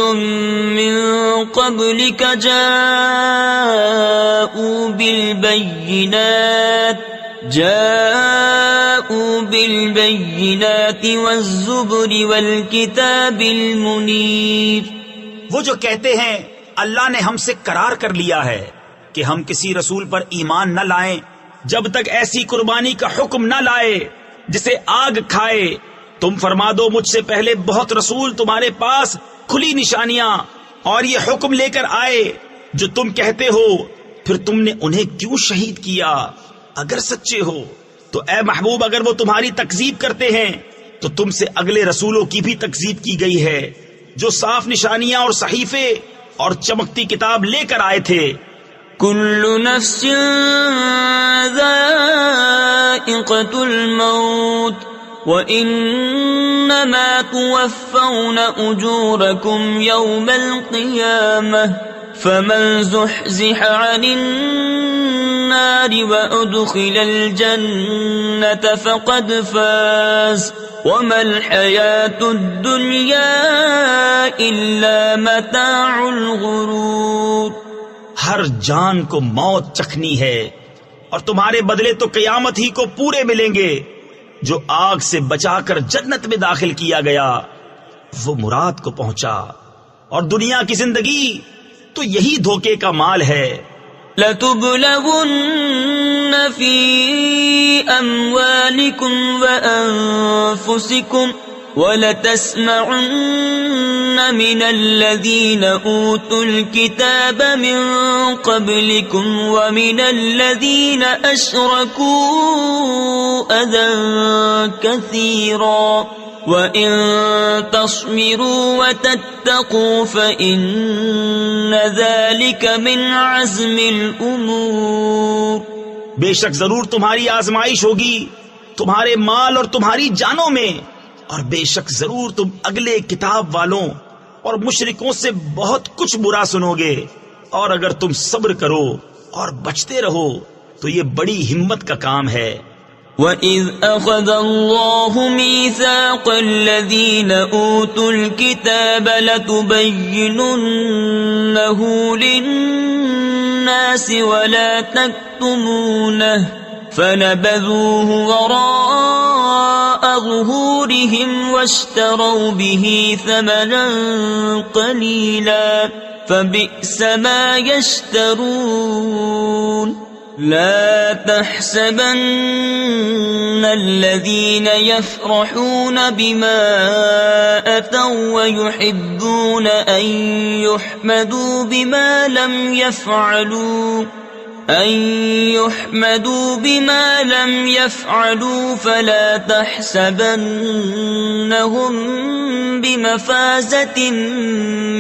من قبلك جاءوا بالبينات والزبر والكتاب المنير. وہ جو کہتے ہیں اللہ نے ہم سے قرار کر لیا ہے کہ ہم کسی رسول پر ایمان نہ لائیں جب تک ایسی قربانی کا حکم نہ لائے جسے آگ کھائے. تم فرما دو مجھ سے پہلے بہت رسول تمہارے پاس کھلی نشانیاں اور یہ حکم لے کر آئے جو تم کہتے ہو، پھر تم نے انہیں کیوں شہید کیا اگر سچے ہو؟ تو اے محبوب اگر وہ تمہاری تکذیب کرتے ہیں تو تم سے اگلے رسولوں کی بھی تکذیب کی گئی ہے جو صاف نشانیاں اور صحیفے اور چمکتی کتاب لے کر آئے تھے. كل نفس ذائقة الموت وإنما توفون أجوركم يوم القيامة فمن زحزح عن النار وأدخل الجنة فقد فاز وما الحياة الدنيا إلا متاع الغرور. ہر جان کو موت چکھنی ہے اور تمہارے بدلے تو قیامت ہی کو پورے ملیں گے. جو آگ سے بچا کر جنت میں داخل کیا گیا وہ مراد کو پہنچا، اور دنیا کی زندگی تو یہی دھوکے کا مال ہے. لَتُبْلَوُنَّ فِي أَمْوَالِكُمْ وَأَنفُسِكُمْ وَلَتَسْمَعُنَّ مِنَ الَّذِينَ أُوتُوا الْكِتَابَ مِنْ قَبْلِكُمْ وَمِنَ الَّذِينَ أَشْرَكُوا أَذًى كَثِيرًا وَإِن تَصْبِرُوا وَتَتَّقُوا فَإِنَّ ذَلِكَ مِنْ عَزْمِ الْأُمُورِ. بے شک ضرور تمہاری آزمائش ہوگی تمہارے مال اور تمہاری جانوں میں، اور بے شک ضرور تم اگلے کتاب والوں اور مشرکوں سے بہت کچھ برا سنو گے، اور اگر تم صبر کرو اور بچتے رہو تو یہ بڑی ہمت کا کام ہے. وَإِذْ أَخَذَ اللَّهُ مِيثَاقَ الَّذِينَ أُوتُوا الْكِتَابَ لَتُبَيِّنُنَّهُ لِلنَّاسِ وَلَا تَكْتُمُونَهُ فَنَبَذُوهُ وَرَاءَ ظُهُورِهِمْ وَاشْتَرَوْا بِهِ ثَمَنًا قَلِيلًا فَبِئْسَ مَا يَشْتَرُونَ. لا تحسبن الذين يفرحون بما أتوا ويحبون أن يحمدوا بما لم يفعلوا فلا تحسبنهم بمفازة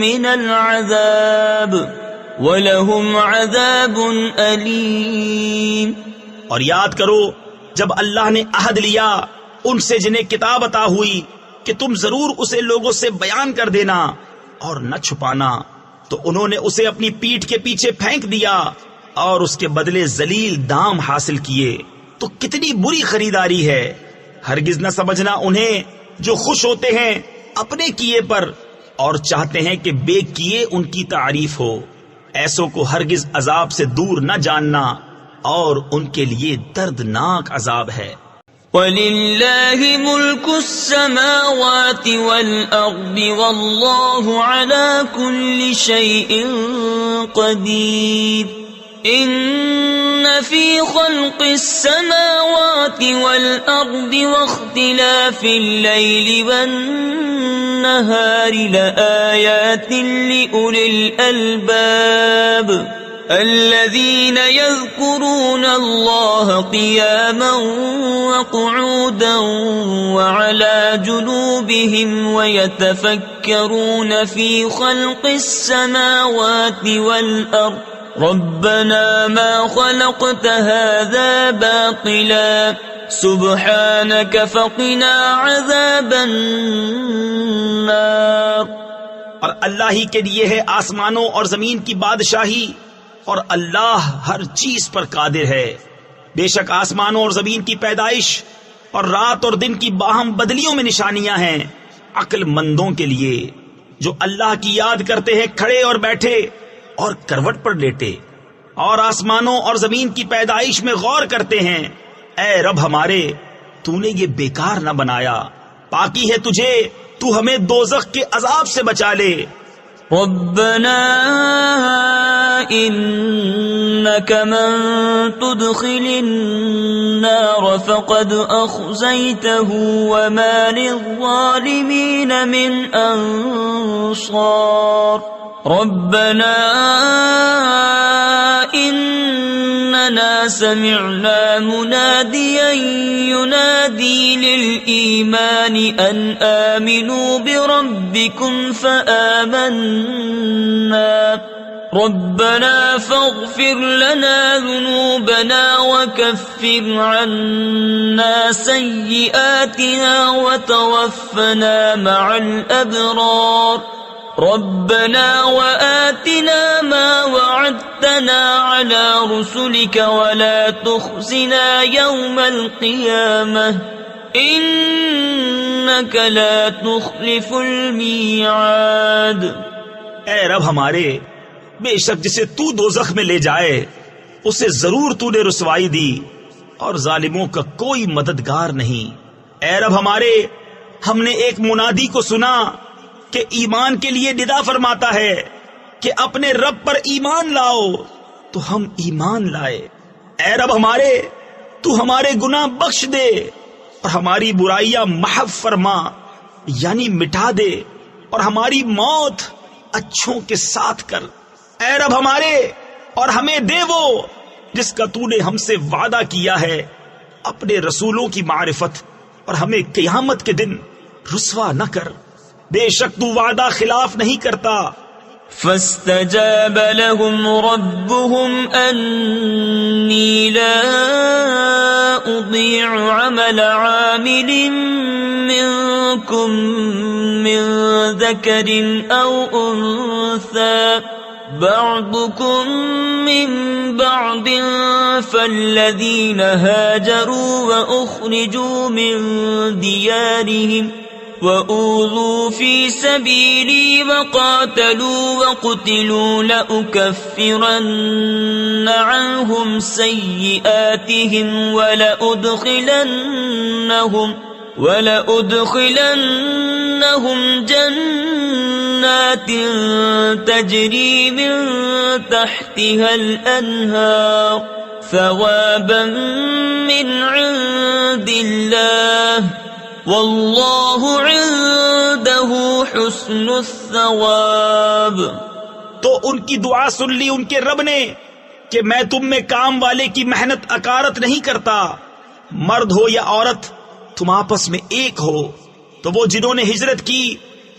من العذاب وَلَهُمْ عَذَابٌ أَلِيمٌ. اور یاد کرو جب اللہ نے عہد لیا ان سے جنہیں کتاب عطا ہوئی کہ تم ضرور اسے لوگوں سے بیان کر دینا اور نہ چھپانا، تو انہوں نے اسے اپنی پیٹھ کے پیچھے پھینک دیا اور اس کے بدلے ذلیل دام حاصل کیے. تو کتنی بری خریداری ہے. ہرگز نہ سمجھنا انہیں جو خوش ہوتے ہیں اپنے کیے پر اور چاہتے ہیں کہ بے کیے ان کی تعریف ہو، ایسوں کو ہرگز عذاب سے دور نہ جاننا، اور ان کے لیے دردناک عذاب ہے۔ وَلِلَّهِ مُلْكُ السَّمَاوَاتِ وَالْأَرْضِ وَاللَّهُ عَلَى كُلِّ شَيْءٍ قَدِيرٌ إِنَّ فِي خَلْقِ السَّمَاوَاتِ وَالْأَرْضِ وَاخْتِلَافِ اللَّيْلِ وَالنَّهَارِ لَآيَاتٍ لِأُولِي الْأَلْبَابِ الذين يذكرون الله قياما وقعودا وعلى جنوبهم ويتفكرون في خلق السماوات والأرض ربنا ما خلقت هذا باطلا سبحانك فقنا عذاب النار۔ اور اللہ ہی کے لیے ہے آسمانوں اور زمین کی بادشاہی، اور اللہ ہر چیز پر قادر ہے۔ بے شک آسمانوں اور زمین کی پیدائش اور رات اور دن کی باہم بدلیوں میں نشانیاں ہیں عقل مندوں کے لیے، جو اللہ کی یاد کرتے ہیں کھڑے اور بیٹھے اور کروٹ پر لیٹے، اور آسمانوں اور زمین کی پیدائش میں غور کرتے ہیں۔ اے رب ہمارے، تو نے یہ بیکار نہ بنایا، پاکی ہے تجھے، تو ہمیں دوزخ کے عذاب سے بچا لے۔ ربنا انك من تدخل النار فقد اخزيته وما للظالمين من انصار ربنا اننا سمعنا مناديا ينادي للإيمان أن آمنوا بربكم فآمنا ربنا فاغفر لنا ذنوبنا وكفر عنا سيئاتنا وتوفنا مع الأبرار ربنا وآتنا ما وعدتنا على رسلك ولا تخزنا يوم القيامة إنك لا تخلف الميعاد۔ اے رب ہمارے، بے شک جسے تو دوزخ میں لے جائے اسے ضرور تو نے رسوائی دی، اور ظالموں کا کوئی مددگار نہیں۔ اے رب ہمارے، ہم نے ایک منادی کو سنا کہ ایمان کے لیے ندا فرماتا ہے کہ اپنے رب پر ایمان لاؤ، تو ہم ایمان لائے۔ اے رب ہمارے، تو ہمارے گناہ بخش دے اور ہماری برائیاں محو فرما، یعنی مٹا دے، اور ہماری موت اچھوں کے ساتھ کر۔ اے رب ہمارے، اور ہمیں دے وہ جس کا تو نے ہم سے وعدہ کیا ہے، اپنے رسولوں کی معرفت، اور ہمیں قیامت کے دن رسوا نہ کر، بے شک تو وعدہ خلاف نہیں کرتا۔ فاستجاب لهم ربهم أني لا أضيع عمل عامل منكم من ذكر أو أنثى بعضكم من بعض فالذين هاجروا وأخرجوا من ديارهم وَأُوذُوا فِي سَبِيلِي وَقَاتَلُوا وَقُتِلُوا لَأُكَفِّرَنَّ عَنْهُمْ سَيِّئَاتِهِمْ وَلَأُدْخِلَنَّهُمْ جَنَّاتٍ تَجْرِي مِنْ تَحْتِهَا الْأَنْهَارُ ثَوَابًا مِنْ عِنْدِ اللَّهِ واللہ عنده حسن الثواب۔ تو ان کی دعا سن لی ان کے رب نے کہ میں تم میں کام والے کی محنت اکارت نہیں کرتا، مرد ہو یا عورت تم آپس میں ایک ہو۔ تو وہ جنہوں نے ہجرت کی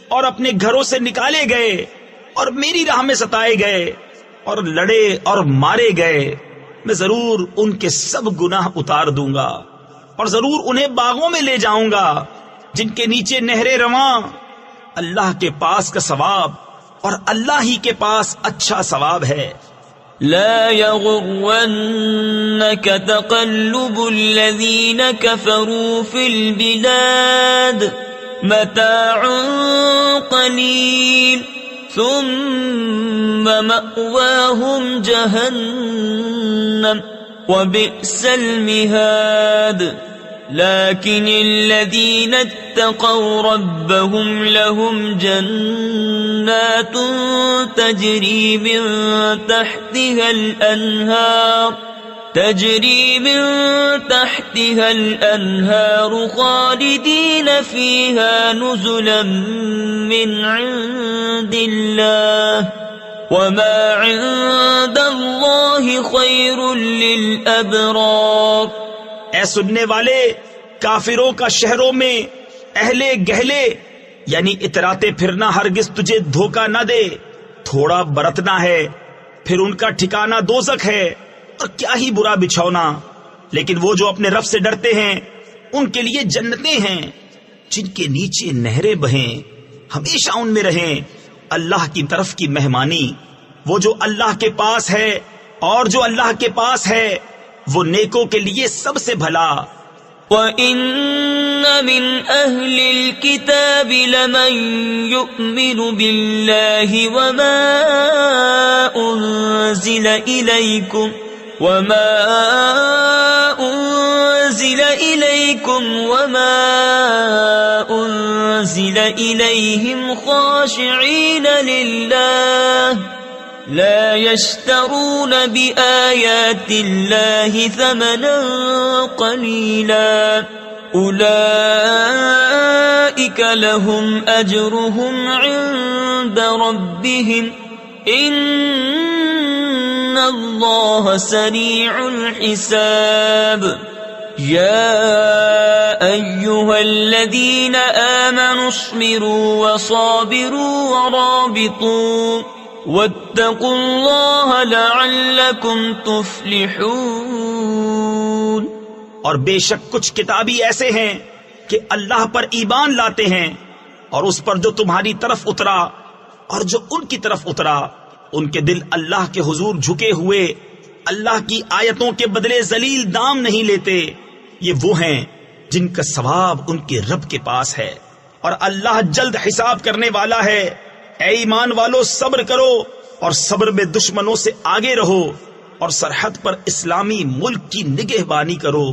اور اپنے گھروں سے نکالے گئے اور میری راہ میں ستائے گئے اور لڑے اور مارے گئے، میں ضرور ان کے سب گناہ اتار دوں گا، اور ضرور انہیں باغوں میں لے جاؤں گا جن کے نیچے نہریں رواں۔ اللہ کے پاس کا ثواب اور اللہ ہی کے پاس اچھا ثواب ہے۔ لا يغرنك تقلب الذين كفروا في البلاد متاع قليل ثم مأواهم جهنم وبئس المهاد لكن الذين اتقوا ربهم لهم جنات تجري من تحتها الأنهار خالدين فيها نزلا من عند الله وما عند الله خير للأبرار. اے سننے والے، کافروں کا شہروں میں اہل گہلے یعنی اتراتے پھرنا ہرگز تجھے دھوکہ نہ دے. تھوڑا برتنا ہے پھر ان کا ٹھکانہ دوزخ ہے، اور کیا ہی برا بچھونا. لیکن وہ جو اپنے رب سے ڈرتے ہیں ان کے لیے جنتیں ہیں جن کے نیچے نہریں بہیں، ہمیشہ ان میں رہیں. اللہ کی طرف کی مہمانی. وہ جو اللہ کے پاس ہے اور جو اللہ کے پاس ہے وہ نیکوں کے لیے سب سے بھلا. وَإِنَّ مِنْ أَهْلِ الْكِتَابِ لَمَنْ يُؤْمِنُ بِاللَّهِ وَمَا أُنْزِلَ إِلَيْكُمْ وَمَا أُنْزِلَ إِلَيْهِمْ خَاشِعِينَ لِلَّهِ لا يشترون بآيات الله ثمنا قليلا أولئك لهم أجرهم عند ربهم إن الله سريع الحساب. يا أيها الذين آمنوا اصبروا وصابروا ورابطوا واتقوا اللہ لعلکم تفلحون. اور بے شک کچھ کتابی ایسے ہیں کہ اللہ پر ایمان لاتے ہیں اور اس پر جو تمہاری طرف اترا اور جو ان کی طرف اترا، ان کے دل اللہ کے حضور جھکے ہوئے اللہ کی آیتوں کے بدلے ذلیل دام نہیں لیتے. یہ وہ ہیں جن کا ثواب ان کے رب کے پاس ہے اور اللہ جلد حساب کرنے والا ہے. اے ایمان والو، صبر کرو اور صبر میں دشمنوں سے آگے رہو اور سرحد پر اسلامی ملک کی نگہبانی کرو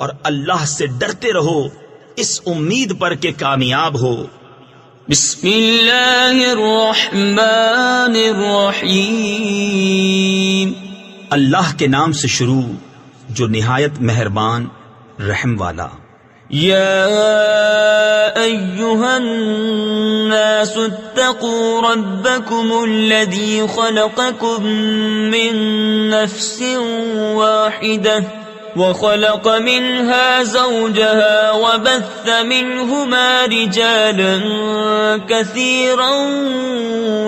اور اللہ سے ڈرتے رہو اس امید پر کہ کامیاب ہو. بسم اللہ الرحمن الرحیم. اللہ کے نام سے شروع جو نہایت مہربان رحم والا. یا ایہا الناس اتقوا ربکم الذی خلقکم من نفس واحدہ وخلق منها زوجها وبث منهما رجالا كثيرا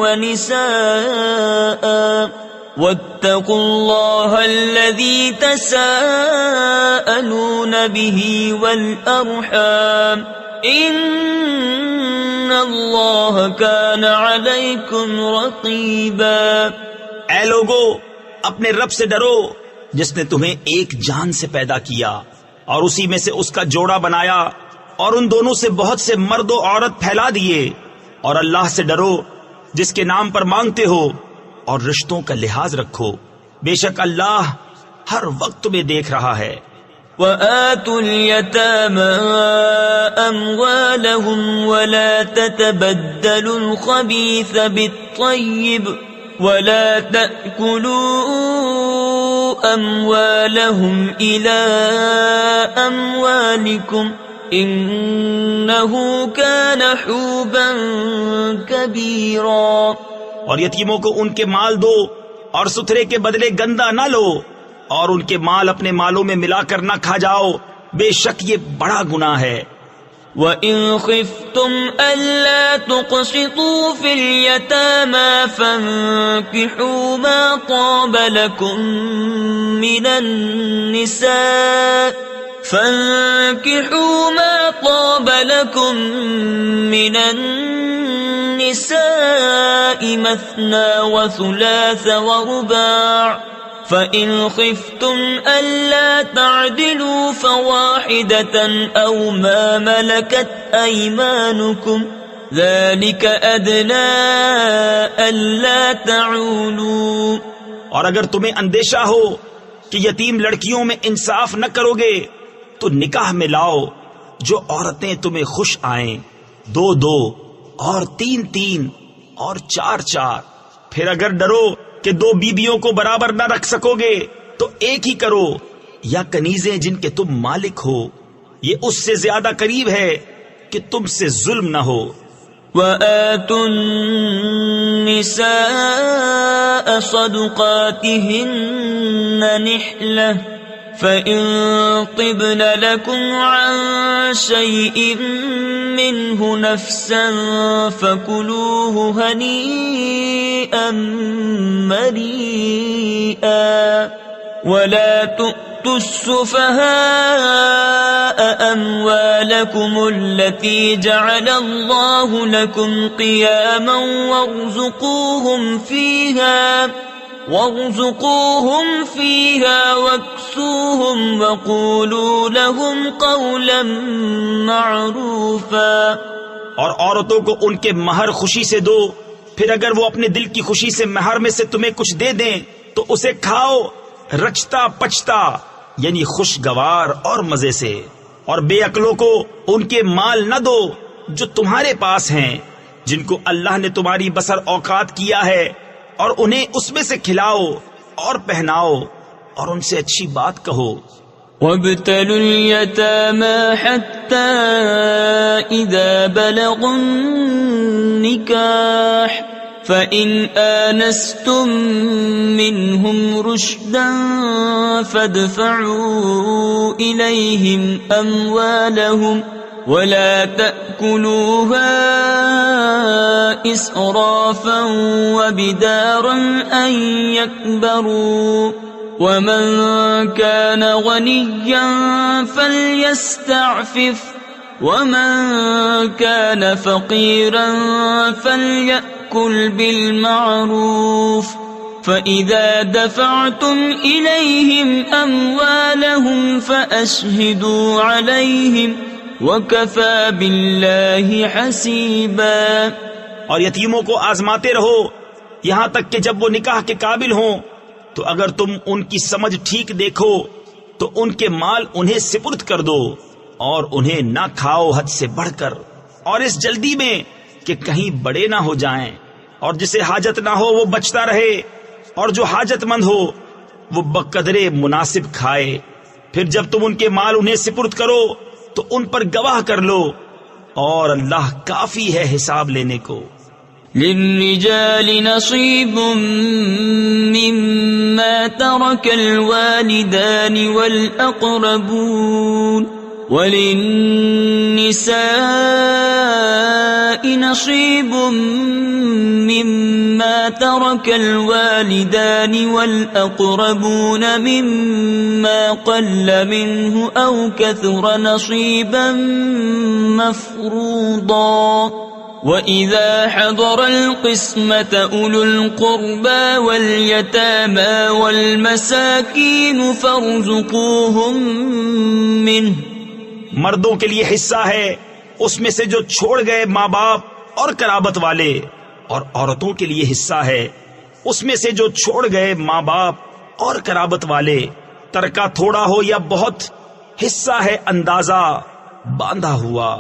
ونساء واتقوا الله الذي تساءلون به والأرحام إن الله كان عليكم رقيبا. اے لوگو، اپنے رب سے ڈرو جس نے تمہیں ایک جان سے پیدا کیا اور اسی میں سے اس کا جوڑا بنایا اور ان دونوں سے بہت سے مرد و عورت پھیلا دیے. اور اللہ سے ڈرو جس کے نام پر مانگتے ہو اور رشتوں کا لحاظ رکھو، بے شک اللہ ہر وقت تمہیں دیکھ رہا ہے. وَآتُوا الْيَتَامَى أَمْوَالَهُمْ وَلَا تَتَبَدَّلُوا الْخَبِيثَ بِالطَّيِّبِ وَلَا تَأْكُلُوا أَمْوَالَهُمْ إِلَىٰ أَمْوَالِكُمْ إِنَّهُ كَانَ حُوبًا كَبِيرًا. اور یتیموں کو ان کے مال دو اور ستھرے کے بدلے گندا نہ لو، اور ان کے مال اپنے مالوں میں ملا کر نہ کھا جاؤ، بے شک یہ بڑا گناہ ہے. وَإِنْ خِفْتُمْ أَلَّا تُقْسِطُوا فِي الْيَتَامَى فَانكِحُوا مَا طَابَ لَكُم مِّنَ النساء مثنى وثلاث ورباع فإن خفتم ألا تعدلوا فواحدة أو ما ملكت أيمانكم ذلك أدنى ألا تعولوا. اور اگر تمہیں اندیشہ ہو کہ یتیم لڑکیوں میں انصاف نہ کرو گے تو نکاح میں لاؤ جو عورتیں تمہیں خوش آئیں، 2 اور 3 اور 4. پھر اگر ڈرو کہ 2 بیویوں کو برابر نہ رکھ سکو گے تو ایک ہی کرو، یا کنیزیں جن کے تم مالک ہو، یہ اس سے زیادہ قریب ہے کہ تم سے ظلم نہ ہو. وآتوا النساء صدقاتهن نحلة فإن طبن لكم عن شيء منه نفسا فكلوه هنيئا مريئا ولا تؤتوا السفهاء أموالكم التي جعل الله لكم قياما وارزقوهم فيها واكسوهم وقولوا لهم قولا معروفا. اور عورتوں کو ان کے مہر خوشی سے دو، پھر اگر وہ اپنے دل کی خوشی سے مہر میں سے تمہیں کچھ دے دیں تو اسے کھاؤ رچتا پچتا، یعنی خوشگوار اور مزے سے. اور بے عقلوں کو ان کے مال نہ دو جو تمہارے پاس ہیں، جن کو اللہ نے تمہاری بسر اوقات کیا ہے، اور انہیں اس میں سے کھلاؤ اور پہناؤ اور ان سے اچھی بات کہو. وابتلوا اليتامى حتى إذا بلغوا النكاح فإن آنستم منهم رشدا فادفعوا إليهم أموالهم ولا تأكلوها إسرافا وبدارا أن يكبروا ومن كان غنيا فليستعفف ومن كان فقيرا فليأكل بالمعروف فإذا دفعتم إليهم أموالهم فأشهدوا عليهم وَكَفَى بِاللَّهِ حَسِيبًا. اور یتیموں کو آزماتے رہو یہاں تک کہ جب وہ نکاح کے قابل ہوں، تو اگر تم ان کی سمجھ ٹھیک دیکھو تو ان کے مال انہیں سپرد کر دو اور انہیں نہ کھاؤ حد سے بڑھ کر، اور اس جلدی میں کہ کہیں بڑے نہ ہو جائیں. اور جسے حاجت نہ ہو وہ بچتا رہے، اور جو حاجت مند ہو وہ بقدرے مناسب کھائے. پھر جب تم ان کے مال انہیں سپرد کرو تو ان پر گواہ کر لو، اور اللہ کافی ہے حساب لینے کو. للرجال نصيب مما ترك الوالدان والأقربون وللنساء نصيب مما ترك الوالدان والأقربون مما قل منه أو كثر نصيبا مفروضا. وَإِذَا حَضَرَ الْقِسْمَةَ أُولُو الْقُرْبَى وَالْيَتَامَى وَالْمَسَاكِينُ فَارْزُقُوهُم مِّنْهُ. مردوں کے لیے حصہ ہے اس میں سے جو چھوڑ گئے ماں باپ اور قرابت والے، اور عورتوں کے لیے حصہ ہے اس میں سے جو چھوڑ گئے ماں باپ اور قرابت والے. ترکہ تھوڑا ہو یا بہت، حصہ ہے اندازہ باندھا ہوا.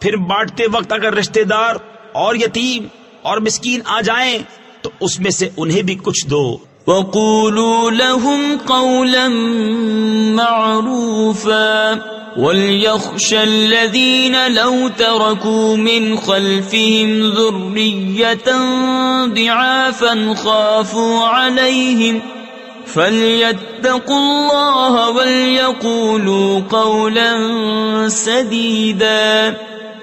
پھر بانٹتے وقت اگر رشتہ دار اور یتیم اور مسکین آ جائیں تو اس میں سے انہیں بھی کچھ دو. وَقُولُوا لَهُمْ قَوْلًا مَّعْرُوفًا وَلْيَخْشَ الَّذِينَ لَوْ تَرَكُوا مِنْ خَلْفِهِمْ ذُرِّيَّةً ضِعَافًا خَافُوا عَلَيْهِمْ فَلْيَتَّقُوا اللَّهَ وَلْيَقُولُوا قَوْلًا سَدِيدًا.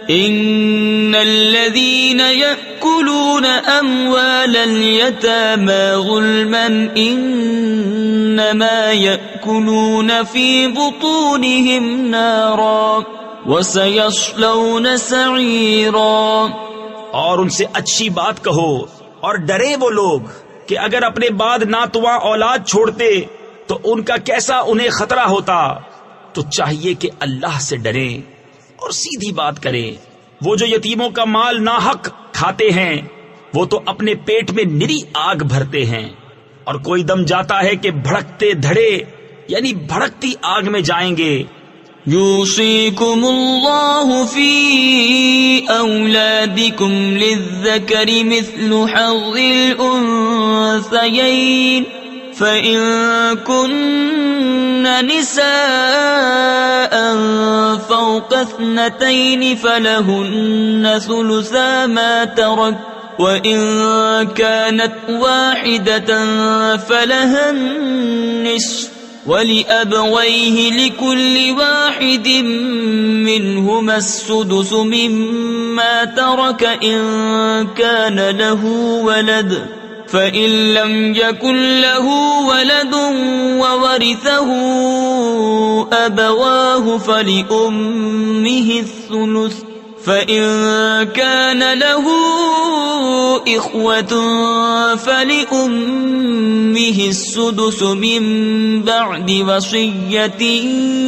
إن الذين يأكلون أموال اليتامى ظلما إنما يأكلون في بطونهم نارا وسيصلون سعيرا. اور ان سے اچھی بات کہو، اور ڈرے وہ لوگ کہ اگر اپنے بعد ناتواں اولاد چھوڑتے تو ان کا کیسا انہیں خطرہ ہوتا۔ تو چاہیے کہ اللہ سے ڈریں اور سیدھی بات کریں۔ وہ جو یتیموں کا مال ناحق کھاتے ہیں وہ تو اپنے پیٹ میں نری آگ بھرتے ہیں، اور کوئی دم جاتا ہے کہ بھڑکتے دھڑے یعنی بھڑکتی آگ میں جائیں گے۔ يوصيكم الله في أولادكم للذكر مثل حظ الأنثيين فإن كن نساء فوق 2 فلهن ثلثا ما ترك وإن كانت واحدة فلها النصف وَلِأَبَوَيْهِ لِكُلِّ وَاحِدٍ مِّنْهُمَا السُّدُسُ مِمَّا تَرَكَ إِن كَانَ لَهُ وَلَدٌ فَإِن لَّمْ يَكُن لَّهُ وَلَدٌ وَوَرِثَهُ أَبَوَاهُ فَلِأُمِّهِ الثُّلُثُ فَإِن كَانَ لَهُ إِخْوَةٌ فَلِأُمِّهِ السُّدُسُ مِن بَعْدِ وَصِيَّةٍ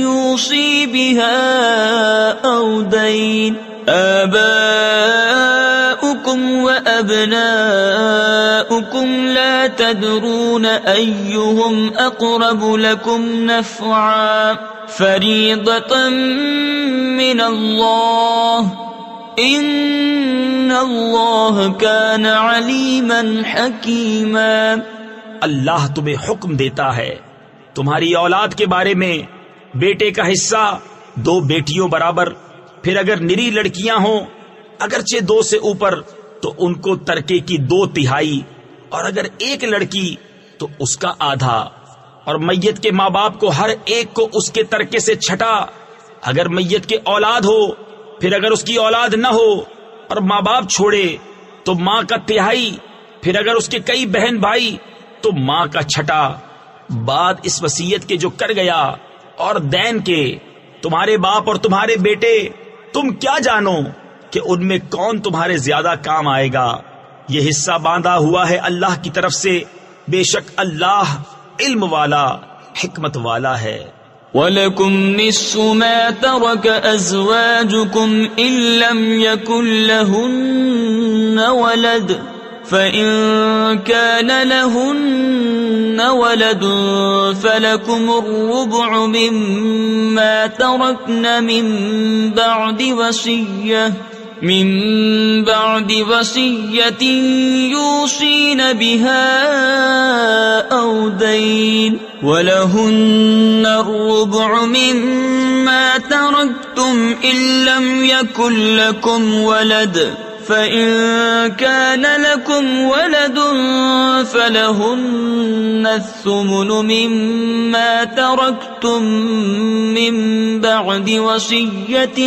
يُوصِي بِهَا أَوْ دَيْنٍ آبَاؤُكُمْ وَأَبْنَاؤُكُمْ لَا تَدْرُونَ أَيُّهُمْ أَقْرَبُ لَكُمْ نَفْعًا فَرِيضَةً مِّنَ اللَّهِ ان اللہ کان علیما حکیما۔ اللہ تمہیں حکم دیتا ہے تمہاری اولاد کے بارے میں، بیٹے کا حصہ 2 بیٹیوں برابر، پھر اگر نری لڑکیاں ہوں اگرچہ 2 سے اوپر تو ان کو ترکے کی 2/3، اور اگر 1 لڑکی تو اس کا آدھا، اور میت کے ماں باپ کو ہر ایک کو اس کے ترکے سے چھٹا۔ اگر میت کے اولاد ہو، پھر اگر اس کی اولاد نہ ہو اور ماں باپ چھوڑے تو ماں کا 1/3، پھر اگر اس کے کئی بہن بھائی تو ماں کا 1/6 بعد اس وصیت کے جو کر گیا، اور دین کے تمہارے باپ اور تمہارے بیٹے، تم کیا جانو کہ ان میں کون تمہارے زیادہ کام آئے گا۔ یہ حصہ باندھا ہوا ہے اللہ کی طرف سے، بے شک اللہ علم والا حکمت والا ہے۔ وَلَكُمْ نِصْفُ مَا تَرَكَ أَزْوَاجُكُمْ إِن لَّمْ يَكُن لَّهُنَّ وَلَدٌ فَإِن كَانَ لَهُنَّ وَلَدٌ فَلَكُمُ الرُّبُعُ مِمَّا تَرَكْنَ مِن بعد وصية يوصين بها أو دين ولهن الربع مما تركتم إن لم يكن لكم ولد فإن كان لكم ولد فلهن الثمن مما تركتم من بعد وصية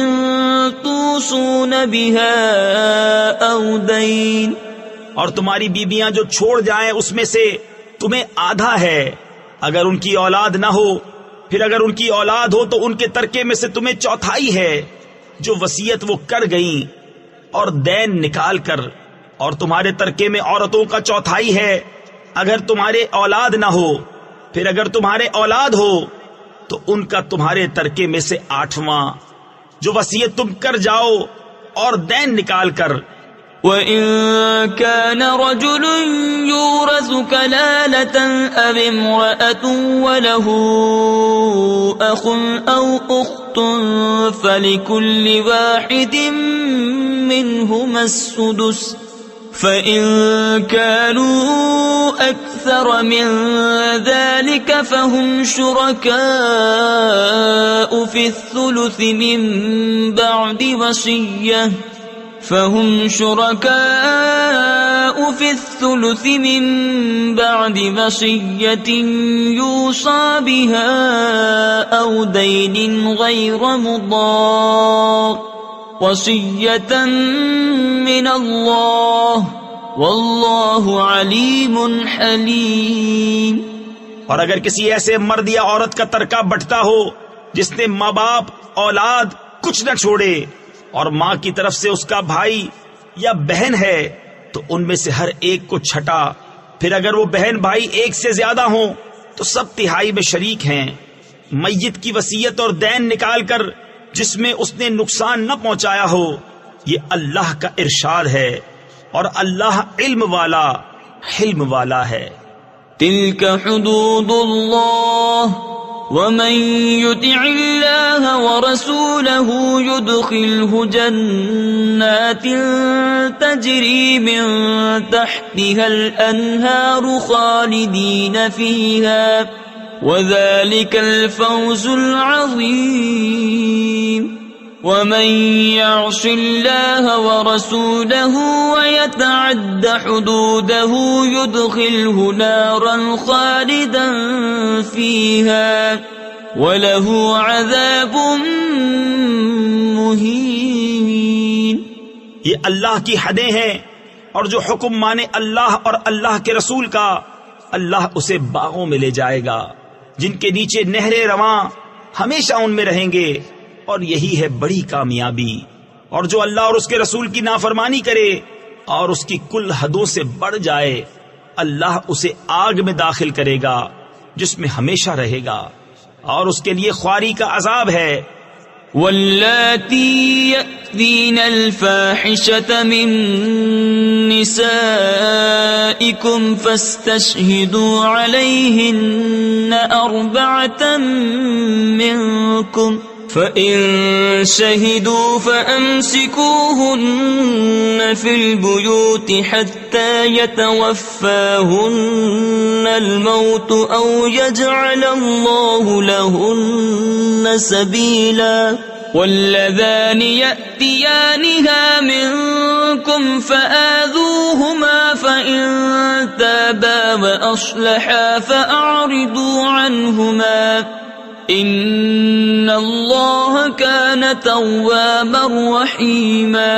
توصون بها أو دين۔ اور تمہاری بیبیاں جو چھوڑ جائیں اس میں سے تمہیں آدھا ہے، اگر ان کی اولاد نہ ہو، پھر اگر ان کی اولاد ہو تو ان کے ترکے میں سے تمہیں 1/4 ہے جو وصیت وہ کر گئیں، اور دین نکال کر، اور تمہارے ترکے میں عورتوں کا 1/4 ہے اگر تمہارے اولاد نہ ہو، پھر اگر تمہارے اولاد ہو تو ان کا تمہارے ترکے میں سے 8واں جو وصیت تم کر جاؤ، اور دین نکال کر۔ وَإِن كَانَ رَجُلٌ يُورَثُ كَلَالَةً أَوِ امْرَأَةٌ وَلَهُ أَخٌ أَوْ أُخْتٌ فَلِكُلِّ وَاحِدٍ مِّنْهُمَا السُّدُسُ فَإِن كَانُوا أَكْثَرَ مِن ذَلِكَ فَهُمْ شُرَكَاءُ فِي الثُّلُثِ مِن بَعْدِ وَصِيَّةٍ يُوصَى بِهَا أَوْ دَيْنٍ غَيْرَ مُضَارٍّ وَصِيَّةً مِّنَ اللَّهِ وَاللَّهُ عَلِيمٌ حَلِيمٌ۔ اور اگر کسی ایسے مرد یا عورت کا ترکہ بٹتا ہو جس نے ماں باپ اولاد کچھ نہ چھوڑے، اور ماں کی طرف سے اس کا بھائی یا بہن ہے تو ان میں سے ہر ایک کو چھٹا، پھر اگر وہ بہن بھائی ایک سے زیادہ ہوں تو سب تہائی میں شریک ہیں۔ میت کی وصیت اور دین نکال کر جس میں اس نے نقصان نہ پہنچایا ہو، یہ اللہ کا ارشاد ہے، اور اللہ علم والا حلم والا ہے۔ تلك حدود الله ومن يطع الله ورسوله يدخله جنات تجري من تحتها الأنهار خالدين فيها وذلك الفوز العظيم ومن يعص الله ورسوله ويتعد حدوده يدخله نارا خالدا فيها وله عذاب مهين۔ یہ اللہ کی حدیں ہیں، اور جو حکم مانے اللہ اور اللہ کے رسول کا، اللہ اسے باغوں میں لے جائے گا جن کے نیچے نہریں رواں، ہمیشہ ان میں رہیں گے، اور یہی ہے بڑی کامیابی۔ اور جو اللہ اور اس کے رسول کی نافرمانی کرے اور اس کی کل حدوں سے بڑھ جائے، اللہ اسے آگ میں داخل کرے گا جس میں ہمیشہ رہے گا، اور اس کے لیے خواری کا عذاب ہے۔ واللاتی یأتین الفاحشة من نسائکم فاستشہدوا علیہن 4 منکم فَإِن شَهِدُوا فَأَمْسِكُوهُنَّ فِي الْبُيُوتِ حَتَّى يَتَوَفَّاهُنَّ الْمَوْتُ أَوْ يَجْعَلَ اللَّهُ لَهُنَّ سَبِيلًا وَاللَّذَانِ يَأْتِيَانِهَا مِنكُمْ فَآذُوهُمَا فَإِن تَابَا وَأَصْلَحَا فَأَعْرِضُوا عَنْهُمَا ان اللہ کان توابا رحیما۔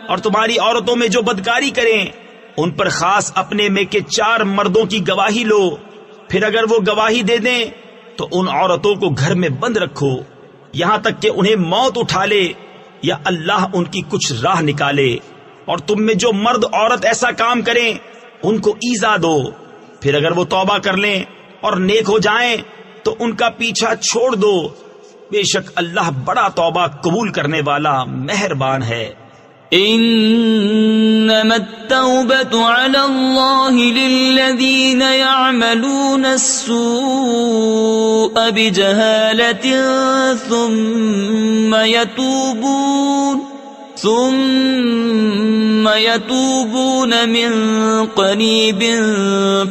اور تمہاری عورتوں میں جو بدکاری کریں ان پر خاص اپنے میں کے 4 مردوں کی گواہی لو، پھر اگر وہ گواہی دے دیں تو ان عورتوں کو گھر میں بند رکھو یہاں تک کہ انہیں موت اٹھا لے یا اللہ ان کی کچھ راہ نکالے، اور تم میں جو مرد عورت ایسا کام کریں ان کو ایذا دو، پھر اگر وہ توبہ کر لیں اور نیک ہو جائیں تو ان کا پیچھا چھوڑ دو، بے شک اللہ بڑا توبہ قبول کرنے والا مہربان ہے۔ انما التوبة على الله للذين يعملون السوء بجهالة ثم يتوبون من قريب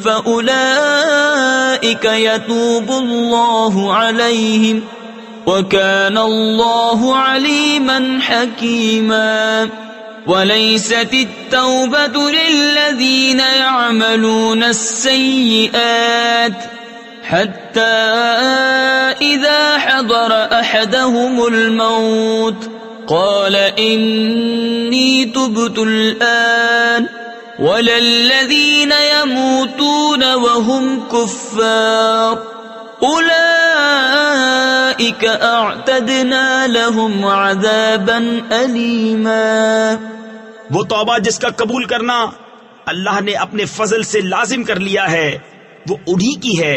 فأولئك يتوب الله عليهم وكان الله عليما حكيما۔ وليست التوبة للذين يعملون السيئات حتى إذا حضر أحدهم الموت قال إني تبت الآن ولا الذين يموتون وهم كفار أولئك أعتدنا لهم عذابا أليما۔ وہ توبہ جس کا قبول کرنا اللہ نے اپنے فضل سے لازم کر لیا ہے وہ انہی کی ہے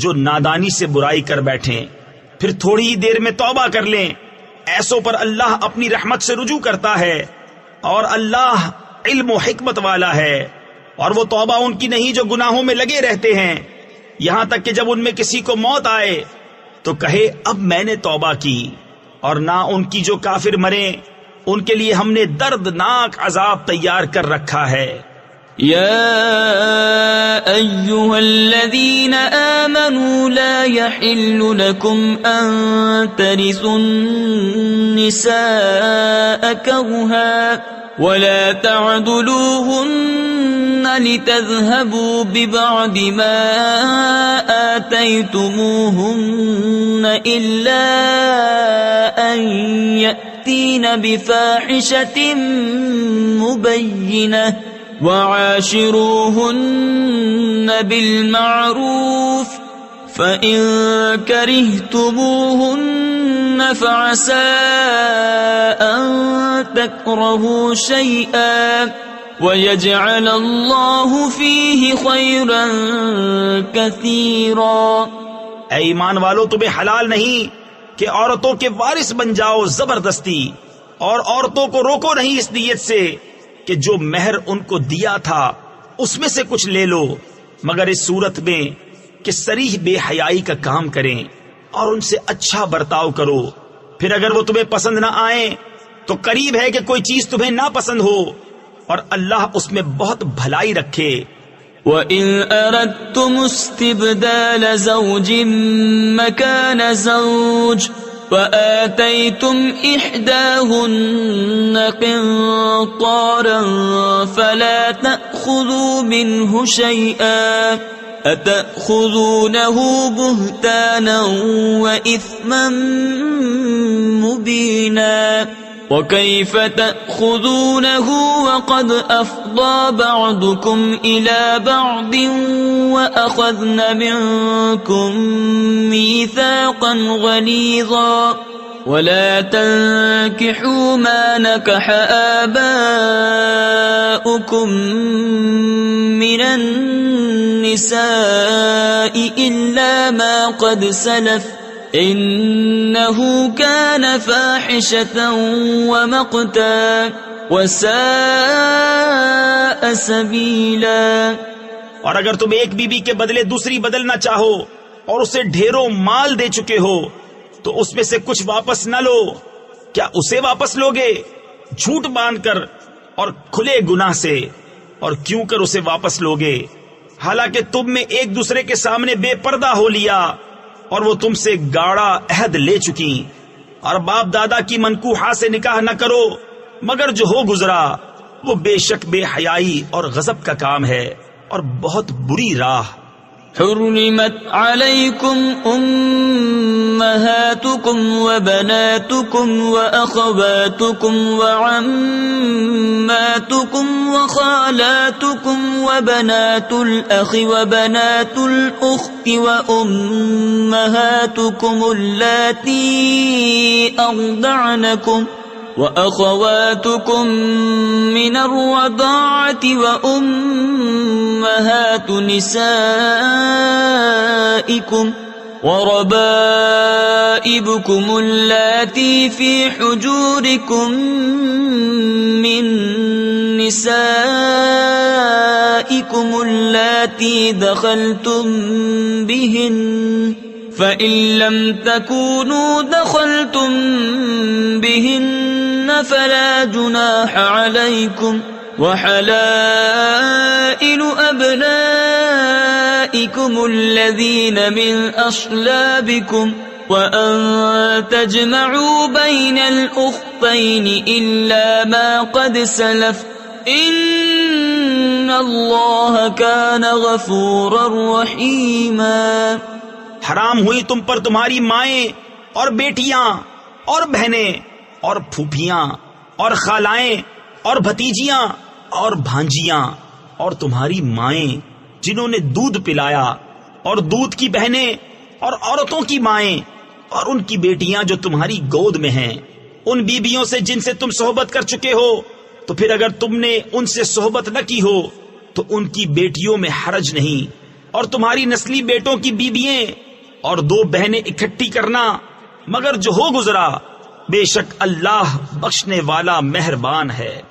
جو نادانی سے برائی کر بیٹھیں پھر تھوڑی ہی دیر میں توبہ کر لیں، ایسوں پر اللہ اپنی رحمت سے رجوع کرتا ہے، اور اللہ علم و حکمت والا ہے۔ اور وہ توبہ ان کی نہیں جو گناہوں میں لگے رہتے ہیں، یہاں تک کہ جب ان میں کسی کو موت آئے تو کہے اب میں نے توبہ کی، اور نہ ان کی جو کافر مریں ان کے لیے ہم نے دردناک عذاب تیار کر رکھا ہے۔ یا ایہا الذین آمنوا لا یحل لکم ان ترثوا النساء کرہا ولا تعضلوهن لتذهبوا ببعض ما آتيتموهن إلا أن يأتين بفاحشة مبينة وعاشروهن بالمعروف فإن كرهتموهن فعسى أن تكرهوا شيئا ويجعل الله فيه خيرا كثيرا۔ اے ایمان والو، تمہیں حلال نہیں کہ عورتوں کے وارث بن جاؤ زبردستی، اور عورتوں کو روکو نہیں اس نیت سے کہ جو مہر ان کو دیا تھا اس میں سے کچھ لے لو، مگر اس صورت میں کہ صریح بے حیائی کا کام کریں اور ان سے اچھا برتاؤ کرو۔ پھر اگر وہ تمہیں پسند نہ آئیں تو قریب ہے کہ کوئی چیز تمہیں ناپسند ہو، اور اللہ اس میں بہت بھلائی رکھے۔ وَإِنْ أَرَدْتُمُ اسْتِبْدَالَ زَوْجٍ مَكَانَ زَوْجٍ وَآتَيْتُمْ إِحْدَاهُنَّ قِنطَارًا فَلَا تَأْخُذُوا مِنْهُ شَيْئًا أَتَأْخُذُونَهُ بُهْتَانًا وَإِثْمًا مُبِينًا وَكَيْفَ تَأْخُذُونَهُ وَقَدْ أَفْضَى بَعْضُكُمْ إِلَى بَعْضٍ وَأَخَذْنَ مِنْكُمْ مِيثَاقًا غَلِيظًا وَلَا تَنكِحُوا مَا نَكَحَ آبَاؤُكُمْ مِنَ النِّسَاءِ إِلَّا مَا قَدْ سَلَفَ إِنَّهُ كَانَ فَاحِشَةً وَمَقْتًا وَسَاءَ سَبِيلًا۔ اور اگر تم ایک بیوی کے بدلے دوسری بدلنا چاہو اور اسے ڈھیروں مال دے چکے ہو تو اس میں سے کچھ واپس نہ لو، کیا اسے واپس لوگے؟ جھوٹ باندھ کر اور کھلے گناہ سے، اور کیوں کر اسے واپس لوگے حالانکہ تم میں ایک دوسرے کے سامنے بے پردہ ہو لیا اور وہ تم سے گاڑا عہد لے چکی۔ اور باپ دادا کی منکوحہ سے نکاح نہ کرو مگر جو ہو گزرا، وہ بے شک بے حیائی اور غضب کا کام ہے اور بہت بری راہ۔ حرمت علیکم امہاتکم وبناتکم واخواتکم وعماتکم وخالاتکم وبنات الاخ وبنات الاخت وامہاتکم اللاتی ارضعنکم وأخواتكم من الرضاعة وأمهات نسائكم وربائبكم اللاتي في حجوركم من نسائكم اللاتي دخلتم بهن فإن لم تكونوا دخلتم بهن فلا جناح عليكم وحلائل أبنائكم الذين من أصلابكم وأن تجمعوا بين الأختين إلا ما قد سلف إن الله كان غفورا رحيما۔ حرام ہوئی تم پر تمہاری مائیں اور بیٹیاں اور بہنیں اور پھوپھیاں اور خالائیں اور بھتیجیاں اور بھانجیاں اور تمہاری مائیں جنہوں نے دودھ پلایا اور دودھ کی بہنیں اور عورتوں کی مائیں اور ان کی بیٹیاں جو تمہاری گود میں ہیں، ان بیبیوں سے جن سے تم صحبت کر چکے ہو، تو پھر اگر تم نے ان سے صحبت نہ کی ہو تو ان کی بیٹیوں میں حرج نہیں، اور تمہاری نسلی بیٹوں کی بیبییں اور دو بہنیں اکٹھی کرنا مگر جو ہو گزرا، بے شک اللہ بخشنے والا مہربان ہے۔